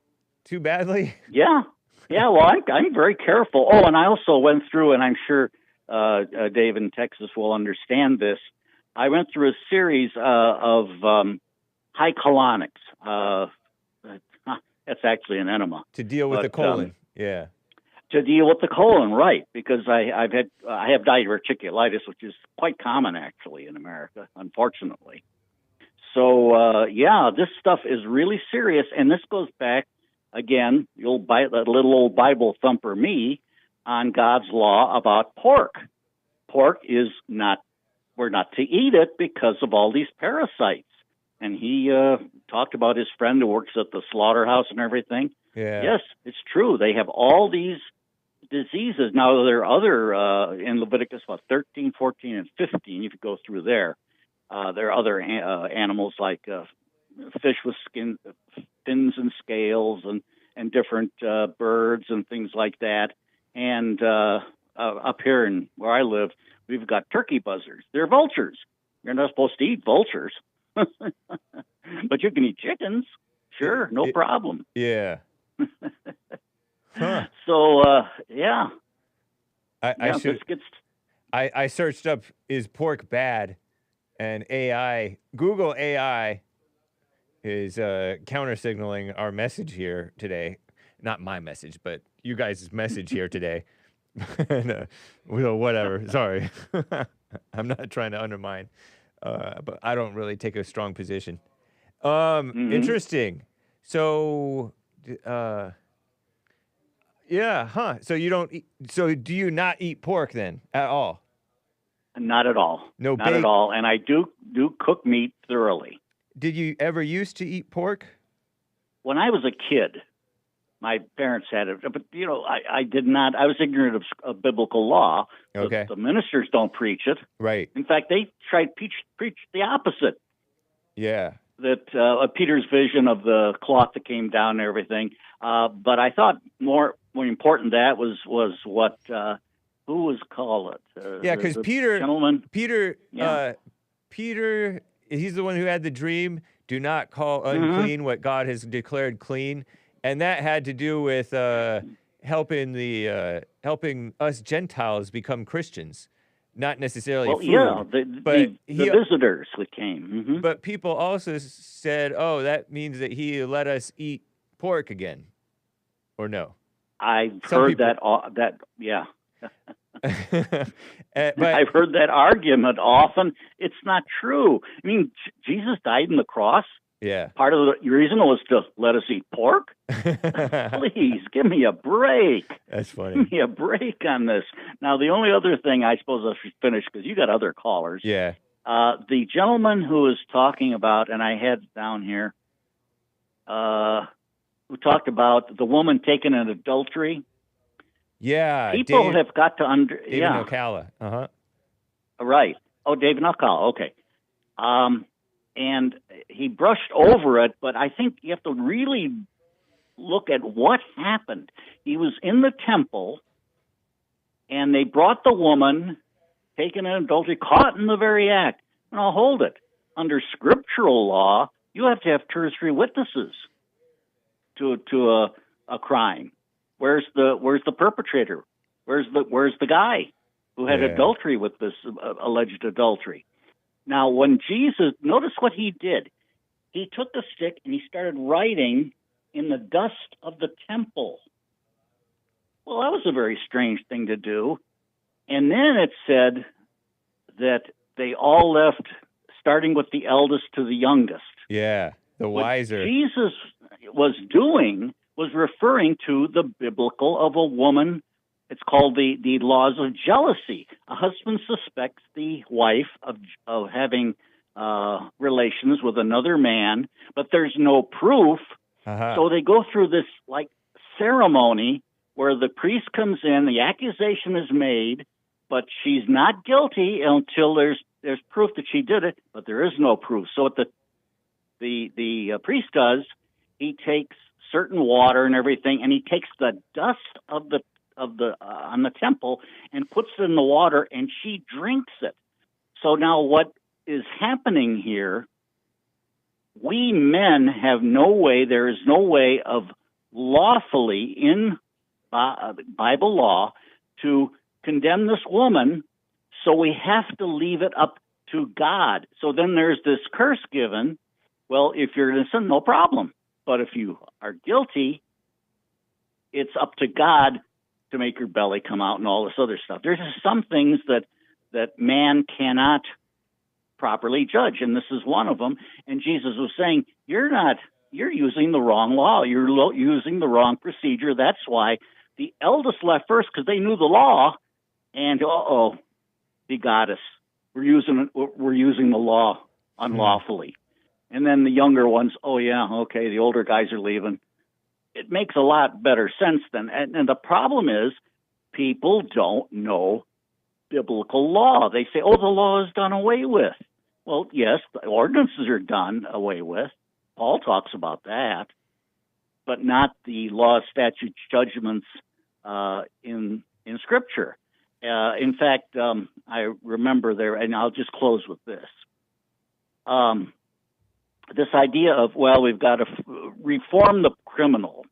too badly? Yeah. Yeah, well, I'm very careful. Oh, and I also went through, and I'm sure Dave in Texas will understand this, I went through a series of high colonics. That's actually an enema. To deal with the colon, yeah. To deal with the colon, right? Because I have diverticulitis, which is quite common actually in America, unfortunately. So this stuff is really serious, and this goes back again. That little old Bible thumper me on God's law about pork. Pork is not. We're not to eat it because of all these parasites. And he talked about his friend who works at the slaughterhouse and everything. Yeah. Yes, it's true. They have all these diseases. Now, there are other, in Leviticus, 13, 14, and 15, if you go through there, there are other animals like fish with fins and scales and different birds and things like that. And up here where I live, we've got turkey buzzards. They're vultures. You're not supposed to eat vultures. But you can eat chickens. Sure, no problem. Yeah. Huh. So, yeah. I should. This gets... I searched up, is pork bad? And Google AI is counter signaling our message here today. Not my message, but you guys' message here today. And, well, whatever. Sorry. I'm not trying to undermine, but I don't really take a strong position. Interesting. So, yeah, huh? So you don't eat, so do you not eat pork then at all? Not at all. No Not at all. And I do cook meat thoroughly. Did you ever used to eat pork? When I was a kid, my parents had it, but I did not. I was ignorant of biblical law. Okay. The ministers don't preach it. Right. In fact, they tried to preach the opposite. Yeah. That Peter's vision of the cloth that came down and everything. But I thought more important that was what who was called it? Yeah, because Peter, Yeah. Peter, he's the one who had the dream. Do not call unclean what God has declared clean, and that had to do with helping us Gentiles become Christians, not necessarily food. Yeah, but the visitors that came. But people also said, "Oh, that means that he let us eat pork again," or no? I've heard that. Yeah. But I've heard that argument often. It's not true. I mean, Jesus died on the cross. Yeah. Part of the reason was to let us eat pork. Please, give me a break. That's funny. Give me a break on this. Now, the only other thing I suppose I should finish, because you got other callers. Yeah. The gentleman who was talking about, and I had down here, who talked about the woman taken in adultery. Yeah. People have got to David Ocala. Uh-huh. Right. Oh, David Ocala. Okay. And he brushed over it, but I think you have to really look at what happened. He was in the temple, and they brought the woman taken in adultery, caught in the very act. Now, hold it. Under scriptural law, you have to have 2 or 3 witnesses to a crime. Where's the perpetrator? Where's the guy who had adultery with this alleged adultery? Now, when Jesus, notice what he did. He took a stick and he started writing in the dust of the temple. Well, that was a very strange thing to do. And then it said that they all left, starting with the eldest to the youngest. Yeah, the wiser. What Jesus was doing was referring to the biblical of a woman. It's called the laws of jealousy. A husband suspects the wife of having relations with another man, but there's no proof. So they go through this ceremony where the priest comes in, the accusation is made, but she's not guilty until there's proof that she did it, but there is no proof. So what the priest does, he takes certain water and everything, and he takes the dust of the on the temple and puts it in the water, and she drinks it. So now what is happening here? We men have no way. There is no way of lawfully in Bible law to condemn this woman. So we have to leave it up to God. So then there's this curse given. Well, if you're innocent, no problem. But if you are guilty, it's up to God to make your belly come out and all this other stuff. There's just some things that man cannot properly judge, and this is one of them. And Jesus was saying, you're using the wrong law. You're using the wrong procedure. That's why the eldest left first, because they knew the law, and he got us. We're using the law unlawfully. And then the younger ones, the older guys are leaving. It makes a lot better sense then. And the problem is people don't know biblical law. They say, the law is done away with. Well, yes, the ordinances are done away with. Paul talks about that, but not the law, statutes, judgments in Scripture. In fact, I remember there, and I'll just close with this. This idea of, we've got to reform the criminal.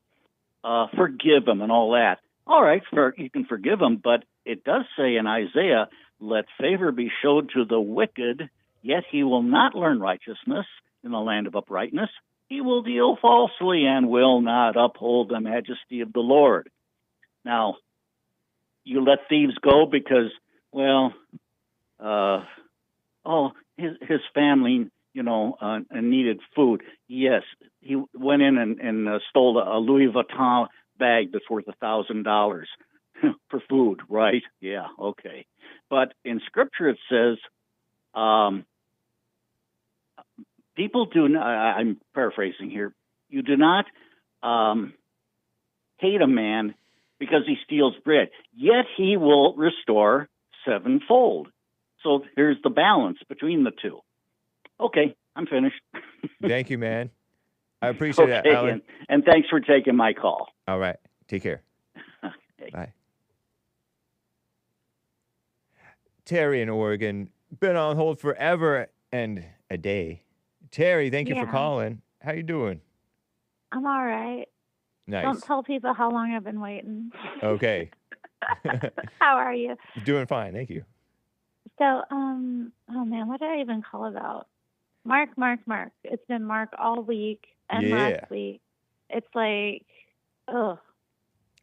forgive him and all that. All right, you can forgive him, but it does say in Isaiah, let favor be showed to the wicked, yet he will not learn righteousness in the land of uprightness. He will deal falsely and will not uphold the majesty of the Lord. Now, you let thieves go because, well, his family, needed food. Yes, he went in and stole a Louis Vuitton bag that's worth $1,000 for food, right? Yeah, okay. But in Scripture it says, people do not, I'm paraphrasing here, you do not hate a man because he steals bread, yet he will restore sevenfold. So here's the balance between the two. Okay, I'm finished. Thank you, man. I appreciate it, Alan. And thanks for taking my call. All right. Take care. Okay. Bye. Terry in Oregon, been on hold forever and a day. Terry, thank you for calling. How you doing? I'm all right. Nice. Don't tell people how long I've been waiting. Okay. How are you? Doing fine, thank you. So, oh man, what did I even call about? Mark. It's been Mark all week and last week. It's like, ugh.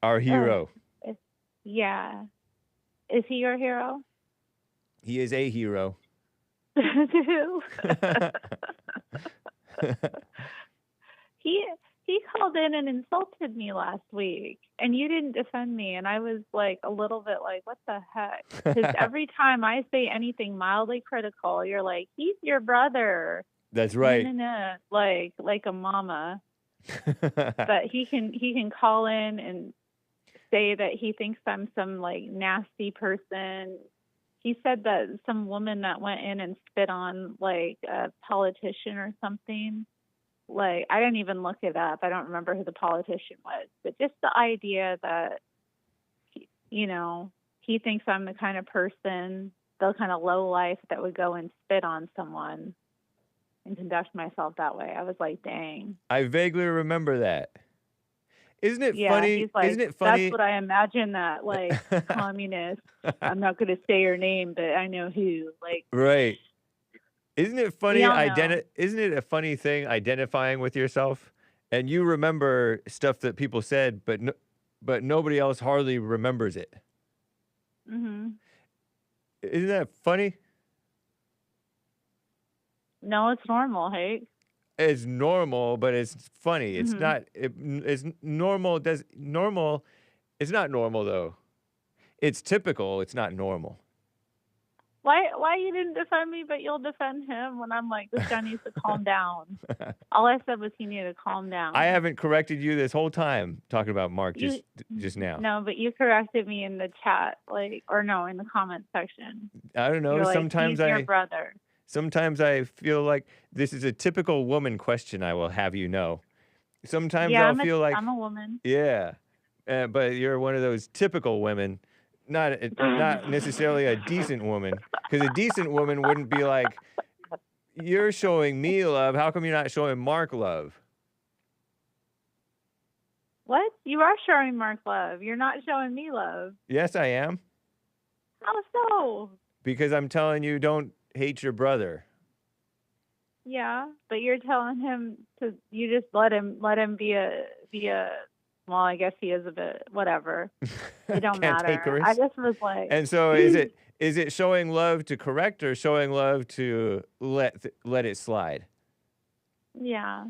Our hero. Yeah. Is he your hero? He is a hero. He called in and insulted me last week, and you didn't defend me, and I was like a little bit like, what the heck? Because every time I say anything mildly critical, you're like, he's your brother. That's right. Like a mama. But he can call in and say that he thinks I'm some like nasty person. He said that some woman that went in and spit on like a politician or something. Like, I didn't even look it up. I don't remember who the politician was. But just the idea that, he thinks I'm the kind of person, the kind of low life that would go and spit on someone and conduct myself that way. I was like, dang. I vaguely remember that. Isn't it Yeah, funny? he's like, Isn't it funny? That's what I imagine that, like, communist. I'm not going to say your name, but I know who. Like, right. Isn't it funny? Isn't it a funny thing identifying with yourself, and you remember stuff that people said, but nobody else hardly remembers it. Mm-hmm. Isn't that funny? No, it's normal, Hake. It's normal, but it's funny. It's Mm-hmm. not. It's normal. Normal? It's not normal though. It's typical. It's not normal. Why you didn't defend me, but you'll defend him when I'm like, this guy needs to calm down. All I said was he needed to calm down. I haven't corrected you this whole time talking about Mark just now. No, but you corrected me in the chat, in the comment section. I don't know. You're like, sometimes he's your brother. Sometimes I feel like this is a typical woman question. I will have you know. Sometimes I'll feel like I'm a woman. Yeah, but you're one of those typical women. Not necessarily a decent woman, because a decent woman wouldn't be like, you're showing me love. How come you're not showing Mark love? What? You are showing Mark love. You're not showing me love. Yes, I am. How so? Because I'm telling you, don't hate your brother. Yeah, but you're telling him you just let him be a well, I guess he is a bit whatever. It don't matter. I just was like. And so is it showing love to correct or showing love to let it slide? Yeah.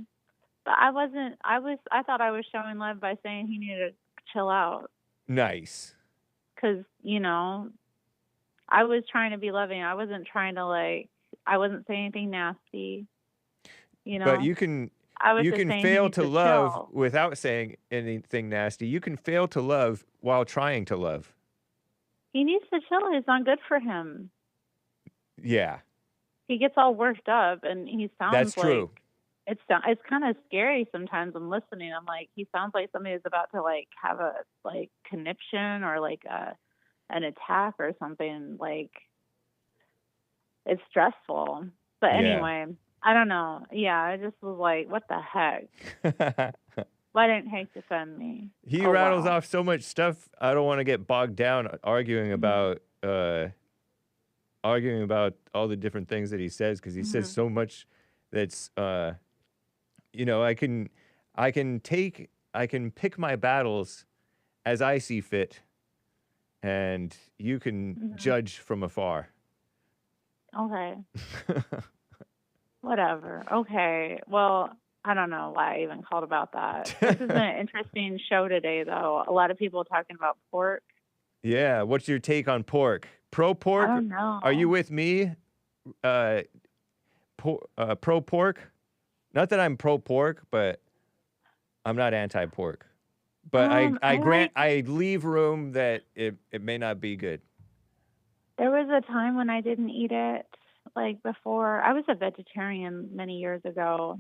But I thought I was showing love by saying he needed to chill out. Nice. Cuz, I was trying to be loving. I wasn't trying to I wasn't saying anything nasty. But you can fail to love without saying anything nasty. You can fail to love while trying to love. He needs to chill. It's not good for him. Yeah. He gets all worked up, and he sounds That's like... true. It's kind of scary sometimes. I'm listening. I'm like, he sounds like somebody is about to, have a, conniption or, an attack or something. It's stressful. But anyway... I don't know. Yeah, I just was like, what the heck? Why didn't Hake defend me? He Oh, rattles wow. off so much stuff. I don't want to get bogged down arguing about all the different things that he says, because he says so much that's you know, I can pick my battles as I see fit, and you can judge from afar. Okay. Whatever. Okay. Well, I don't know why I even called about that. This is an interesting show today, though. A lot of people talking about pork. Yeah. What's your take on pork? Pro pork? I don't know. Are you with me? Pro pork? Not that I'm pro pork, but I'm not anti pork. But I leave room that it may not be good. There was a time when I didn't eat it, like before. I was a vegetarian many years ago,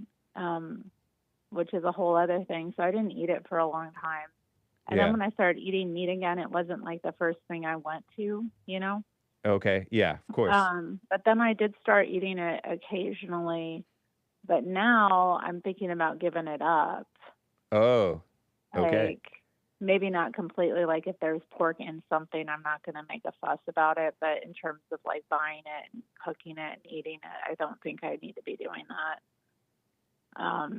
which is a whole other thing. So I didn't eat it for a long time. And then when I started eating meat again, it wasn't like the first thing I went to, you know? Okay. Yeah, of course. But then I did start eating it occasionally. But now I'm thinking about giving it up. Oh, okay. Like, maybe not completely. Like, if there's pork in something, I'm not going to make a fuss about it. But in terms of, like, buying it and cooking it and eating it, I don't think I need to be doing that.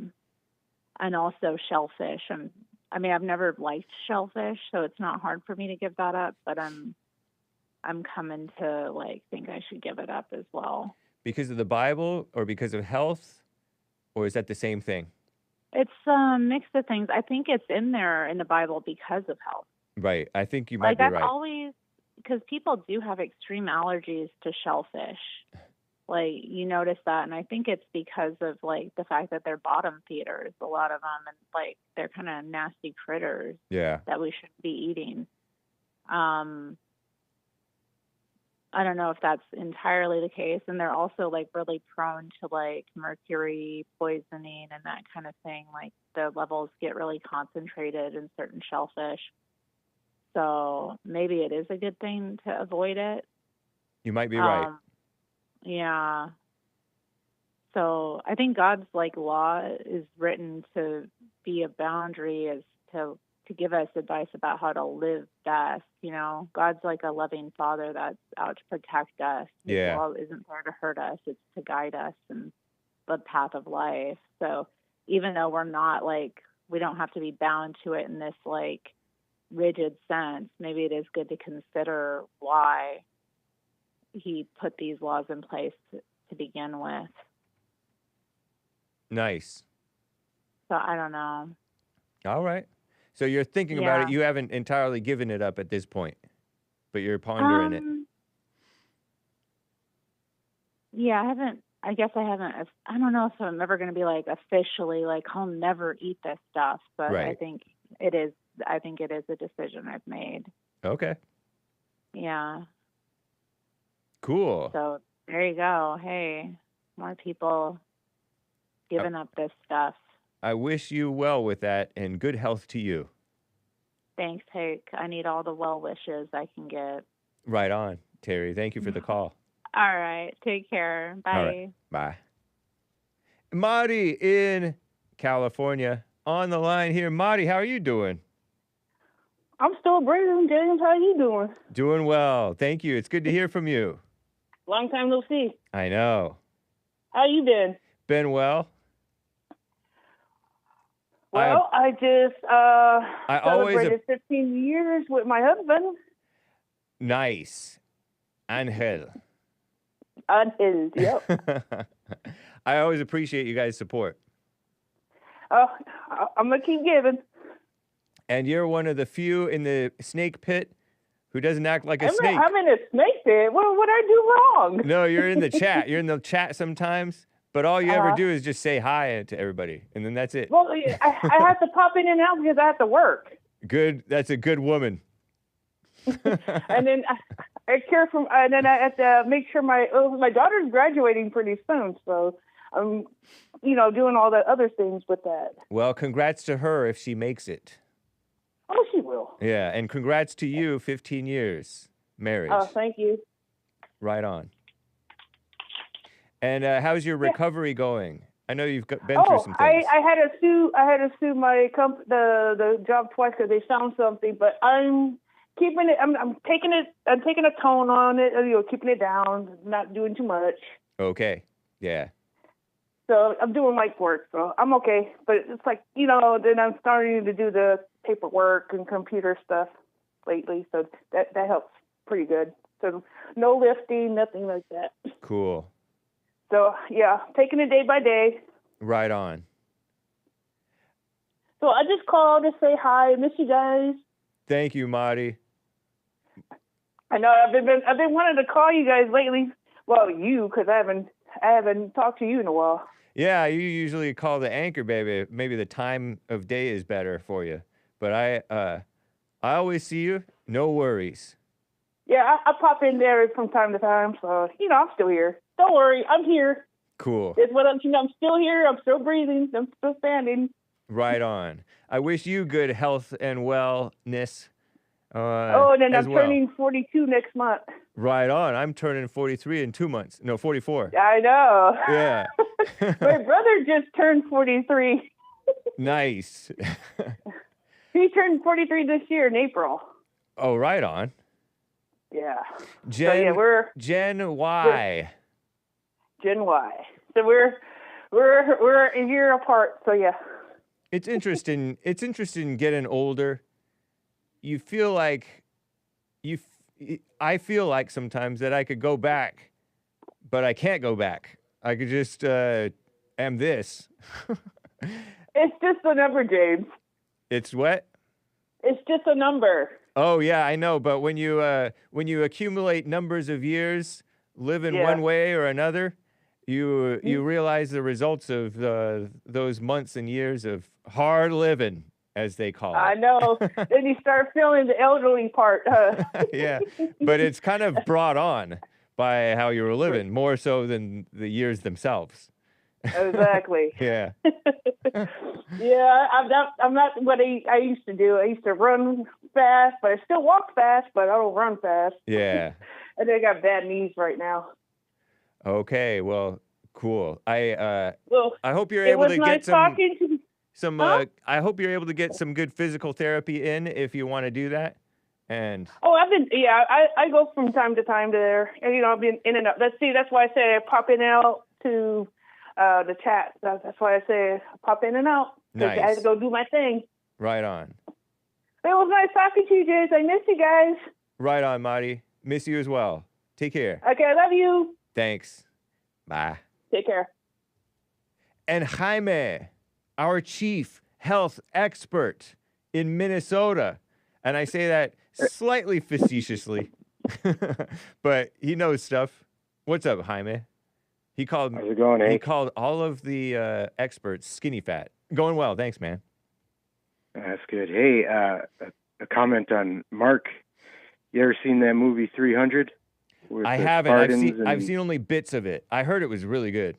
And also shellfish. I mean, I've never liked shellfish, so it's not hard for me to give that up. But I'm coming to, like, think I should give it up as well. Because of the Bible or because of health? Or is that the same thing? It's a mix of things. I think it's in there in the Bible because of health. Right. I think you might be I've right. always, because people do have extreme allergies to shellfish. Like, you notice that, and I think it's because of, like, the fact that they're bottom feeders, a lot of them, and, like, they're kind of nasty critters that we shouldn't be eating. I don't know if that's entirely the case. And they're also, like, really prone to, like, mercury poisoning and that kind of thing. Like, the levels get really concentrated in certain shellfish. So maybe it is a good thing to avoid it. You might be right. Yeah. So I think God's, like, law is written to be a boundary, as to give us advice about how to live best. You know, God's like a loving father that's out to protect us. His law isn't there to hurt us. It's to guide us in the path of life. So even though we're not, like, we don't have to be bound to it in this, like, rigid sense, maybe it is good to consider why he put these laws in place to begin with. Nice. So I don't know. All right. So you're thinking about it. You haven't entirely given it up at this point, but you're pondering it. Yeah, I haven't. I guess I haven't. I don't know if I'm ever going to be, like, officially, like, I'll never eat this stuff. But I think it is. I think it is a decision I've made. Okay. Yeah. Cool. So there you go. Hey, more people giving up this stuff. I wish you well with that, and good health to you. Thanks, Hake. I need all the well wishes I can get. Right on, Terry. Thank you for the call. All right. Take care. Bye. All right. Bye. Marty in California on the line here. Marty, how are you doing? I'm still breathing, James. How you doing? Doing well. Thank you. It's good to hear from you. Long time no see. I know. How you been? Been well. Well, I just celebrated 15 years with my husband. Nice. Angel. Angel, yep. I always appreciate you guys' support. I'm going to keep giving. And you're one of the few in the snake pit who doesn't act like a snake. I'm in a snake pit. What I do wrong? No, you're in the chat. You're in the chat sometimes. But all you ever do is just say hi to everybody, and then that's it. Well, I have to pop in and out because I have to work. Good. That's a good woman. And then I care for, and then I have to make sure my daughter's graduating pretty soon, so I'm, doing all the other things with that. Well, congrats to her if she makes it. Oh, she will. Yeah, and congrats to you, 15 years marriage. Oh, thank you. Right on. And how's your recovery going? I know you've been through some things. I had to sue my the job twice because they found something, but I'm keeping it. I'm taking a tone on it. Keeping it down, not doing too much. Okay. Yeah. So I'm doing light work, so I'm okay. But it's like, then I'm starting to do the paperwork and computer stuff lately, so that helps pretty good. So no lifting, nothing like that. Cool. So yeah, taking it day by day. Right on. So I just called to say hi. I miss you guys. Thank you, Marty. I know I've been wanting to call you guys lately. Well, because I haven't talked to you in a while. Yeah, you usually call the anchor, baby. Maybe the time of day is better for you. But I always see you. No worries. Yeah, I pop in there from time to time. So, I'm still here. Don't worry, I'm here. Cool. It's what I'm still here. I'm still breathing. I'm still standing. Right on. I wish you good health and wellness. And then I'm well. turning 42 next month. Right on. I'm turning 43 in 2 months. No, 44. I know. Yeah. My brother just turned 43. Nice. He turned 43 this year in April. Oh, right on. Yeah. Gen Y. Gen Y. So we're a year apart. So yeah. It's interesting. It's interesting getting older. You feel like I feel like sometimes that I could go back, but I can't go back. I could just am this. It's just a number, James. It's what? It's just a number. Oh yeah, I know. But when you accumulate numbers of years, living one way or another, you realize the results of those months and years of hard living, as they call it. I know. Then you start feeling the elderly part. Yeah, but it's kind of brought on by how you were living, more so than the years themselves. Exactly. Yeah. Yeah, I'm not what I used to do. I used to run fast, but I still walk fast, but I don't run fast. Yeah. And I got bad knees right now. Okay, well, cool. I hope you're it able was to nice get some talking to some Huh? I hope you're able to get some good physical therapy in if you want to do that. And I go from time to time there. And, I've been in and out. That's why I say I pop in and out to the chat. That's why I say pop in and out. Nice. I have to go do my thing. right on. It was nice talking to you, James. I miss you guys. Right on, Marty. Miss you as well. Take care. Okay, I love you. Thanks. Bye. Take care. And Jaime, our chief health expert in Minnesota. And I say that slightly facetiously, but he knows stuff. What's up, Jaime? How's it going, Hank? He called all of the experts skinny fat. Going well, thanks, man. That's good. Hey, a comment on Mark. You ever seen that movie 300? I haven't. I've seen only bits of it. I heard it was really good.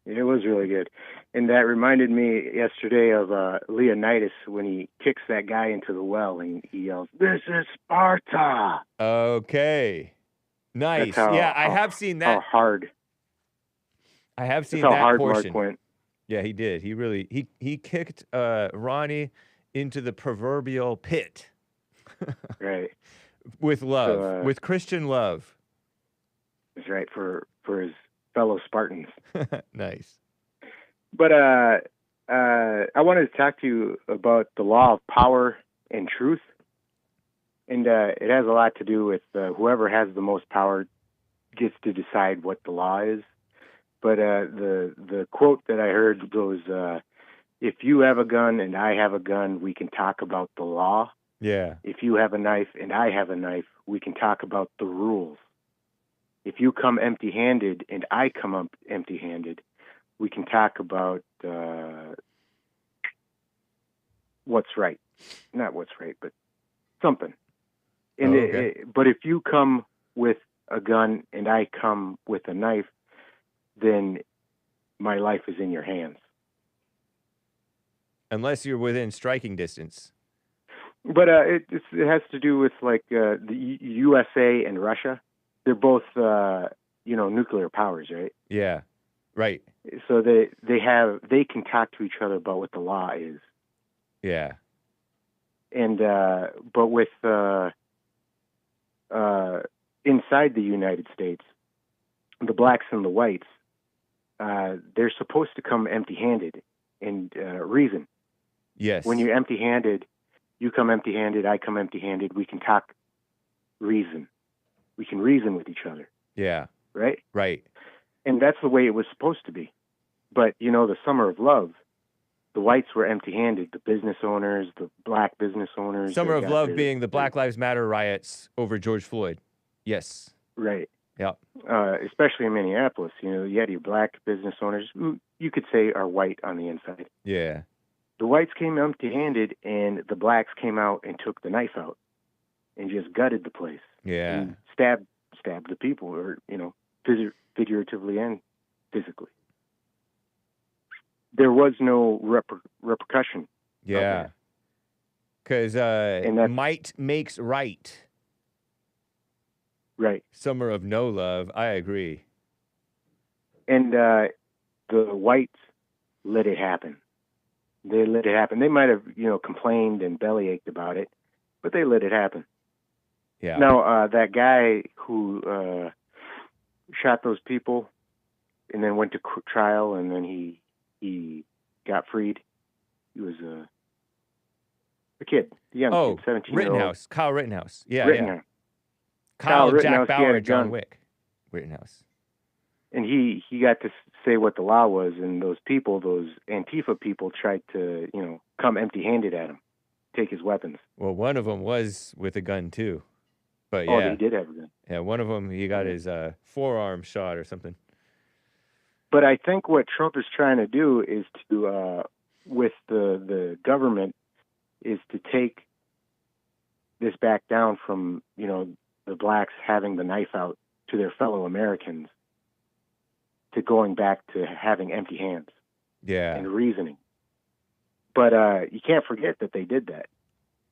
It was really good. And that reminded me yesterday of Leonidas when he kicks that guy into the well and he yells, "This is Sparta!" Okay. Nice. I have seen that. How hard. I have seen That's that how hard portion. Mark went. Yeah, he did. He really he kicked Ronnie into the proverbial pit. Right. With love, So, with Christian love. That's right, for his fellow Spartans. Nice. But I wanted to talk to you about the law of power and truth. And it has a lot to do with whoever has the most power gets to decide what the law is. But the quote that I heard goes, if you have a gun and I have a gun, we can talk about the law. Yeah. If you have a knife and I have a knife, we can talk about the rules. If you come empty-handed and I come up empty-handed, we can talk about what's right. Not what's right, but something. And but if you come with a gun and I come with a knife, then my life is in your hands. Unless you're within striking distance. But it has to do with like the USA and Russia. They're both nuclear powers, right? Yeah. Right. So they can talk to each other about what the law is. Yeah. And but with inside the United States, the blacks and the whites, they're supposed to come empty-handed and reason. Yes. When you're empty-handed, you come empty-handed, I come empty-handed. We can talk, reason. We can reason with each other. Yeah. Right? Right. And that's the way it was supposed to be. But, the Summer of Love, the whites were empty-handed. The business owners, the black business owners. Summer of Love being the Black Lives Matter riots over George Floyd. Yes. Right. Yeah. Especially in Minneapolis, you had your black business owners who you could say are white on the inside. Yeah. The whites came empty-handed, and the blacks came out and took the knife out and just gutted the place. Yeah. And stabbed the people, or figuratively and physically. There was no repercussion. Yeah. Because might makes right. Right. Summer of no love. I agree. And the whites let it happen. They let it happen. They might have, complained and bellyached about it, but they let it happen. Yeah. Now, that guy who shot those people and then went to trial and then he got freed. He was a kid, a young kid, 17-year-old. Rittenhouse. Kyle Rittenhouse. Yeah, Rittenhouse. Kyle Rittenhouse, Jack Bauer, John Wick. Rittenhouse. And he got to say what the law was, and those people, those Antifa people, tried to, come empty-handed at him, take his weapons. Well, one of them was with a gun, too. But Oh, they did have a gun. Yeah, one of them, he got his forearm shot or something. But I think what Trump is trying to do is to, with the government, is to take this back down from, the blacks having the knife out to their fellow Americans, to going back to having empty hands. Yeah. And reasoning. But you can't forget that they did that.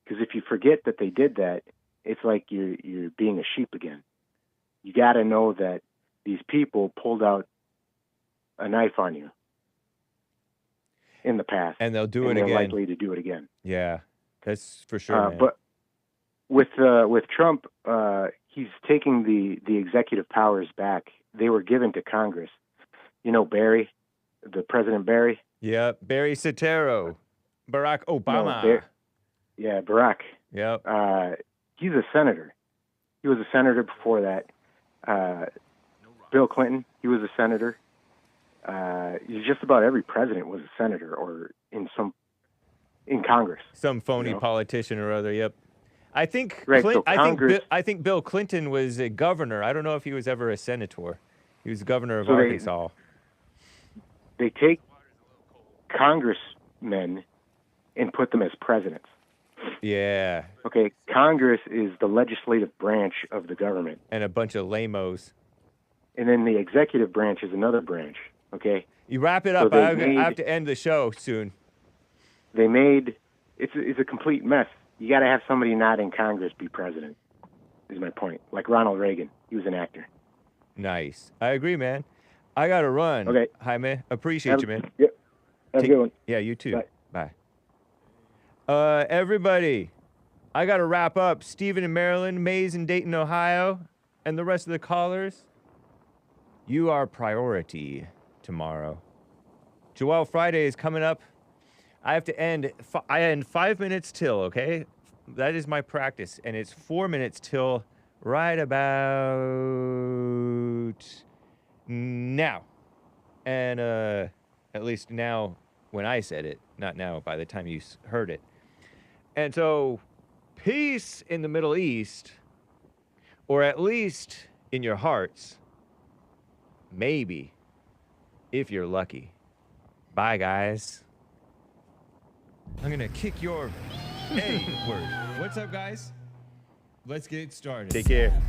Because if you forget that they did that, it's like you're being a sheep again. You got to know that these people pulled out a knife on you in the past. And they'll do it they're again. likely to do it again. Yeah, that's for sure, man. But with Trump, he's taking the executive powers back. They were given to Congress. Barry, the President Barry. Yeah, Barry Soetoro, Barack Obama. No, Barack. Yep. He's a senator. He was a senator before that. Bill Clinton, he was a senator. Just about every president was a senator or in Congress. Some phony politician or other. Yep. I think right, I think Bill Clinton was a governor. I don't know if he was ever a senator. He was governor of Arkansas. They take congressmen and put them as presidents. Yeah. Okay, Congress is the legislative branch of the government. And a bunch of lamos. And then the executive branch is another branch, okay? You wrap it up. So I have to end the show soon. They made, it's a complete mess. You got to have somebody not in Congress be president, is my point. Like Ronald Reagan. He was an actor. Nice. I agree, man. I got to run. Okay. Jaime, appreciate you, man. Yep. Have a good one. Yeah, you too. Bye. Everybody, I got to wrap up. Stev'n in Maryland, Mays in Dayton, Ohio, and the rest of the callers, you are priority tomorrow. Joelle Friday is coming up. I have to end. I end 5 minutes till, okay? That is my practice, and it's 4 minutes till right about now. And at least now when I said it, not now by the time you heard it. And so, peace in the Middle East, or at least in your hearts, maybe, if you're lucky. Bye, guys. I'm gonna kick your A word. What's up, guys? Let's get started. Take care.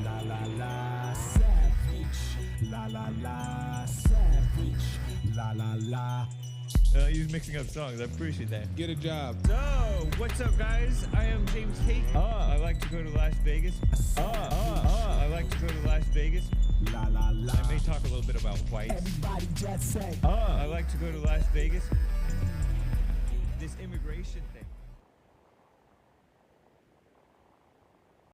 La la la, savage. La la la, savage. La la la. He's mixing up songs. I appreciate that. Get a job. No. What's up, guys? I am James Hake. I like to go to Las Vegas. I like to go to Las Vegas. La la la. I may talk a little bit about whites. Everybody just say. I like to go to Las Vegas. This immigration thing.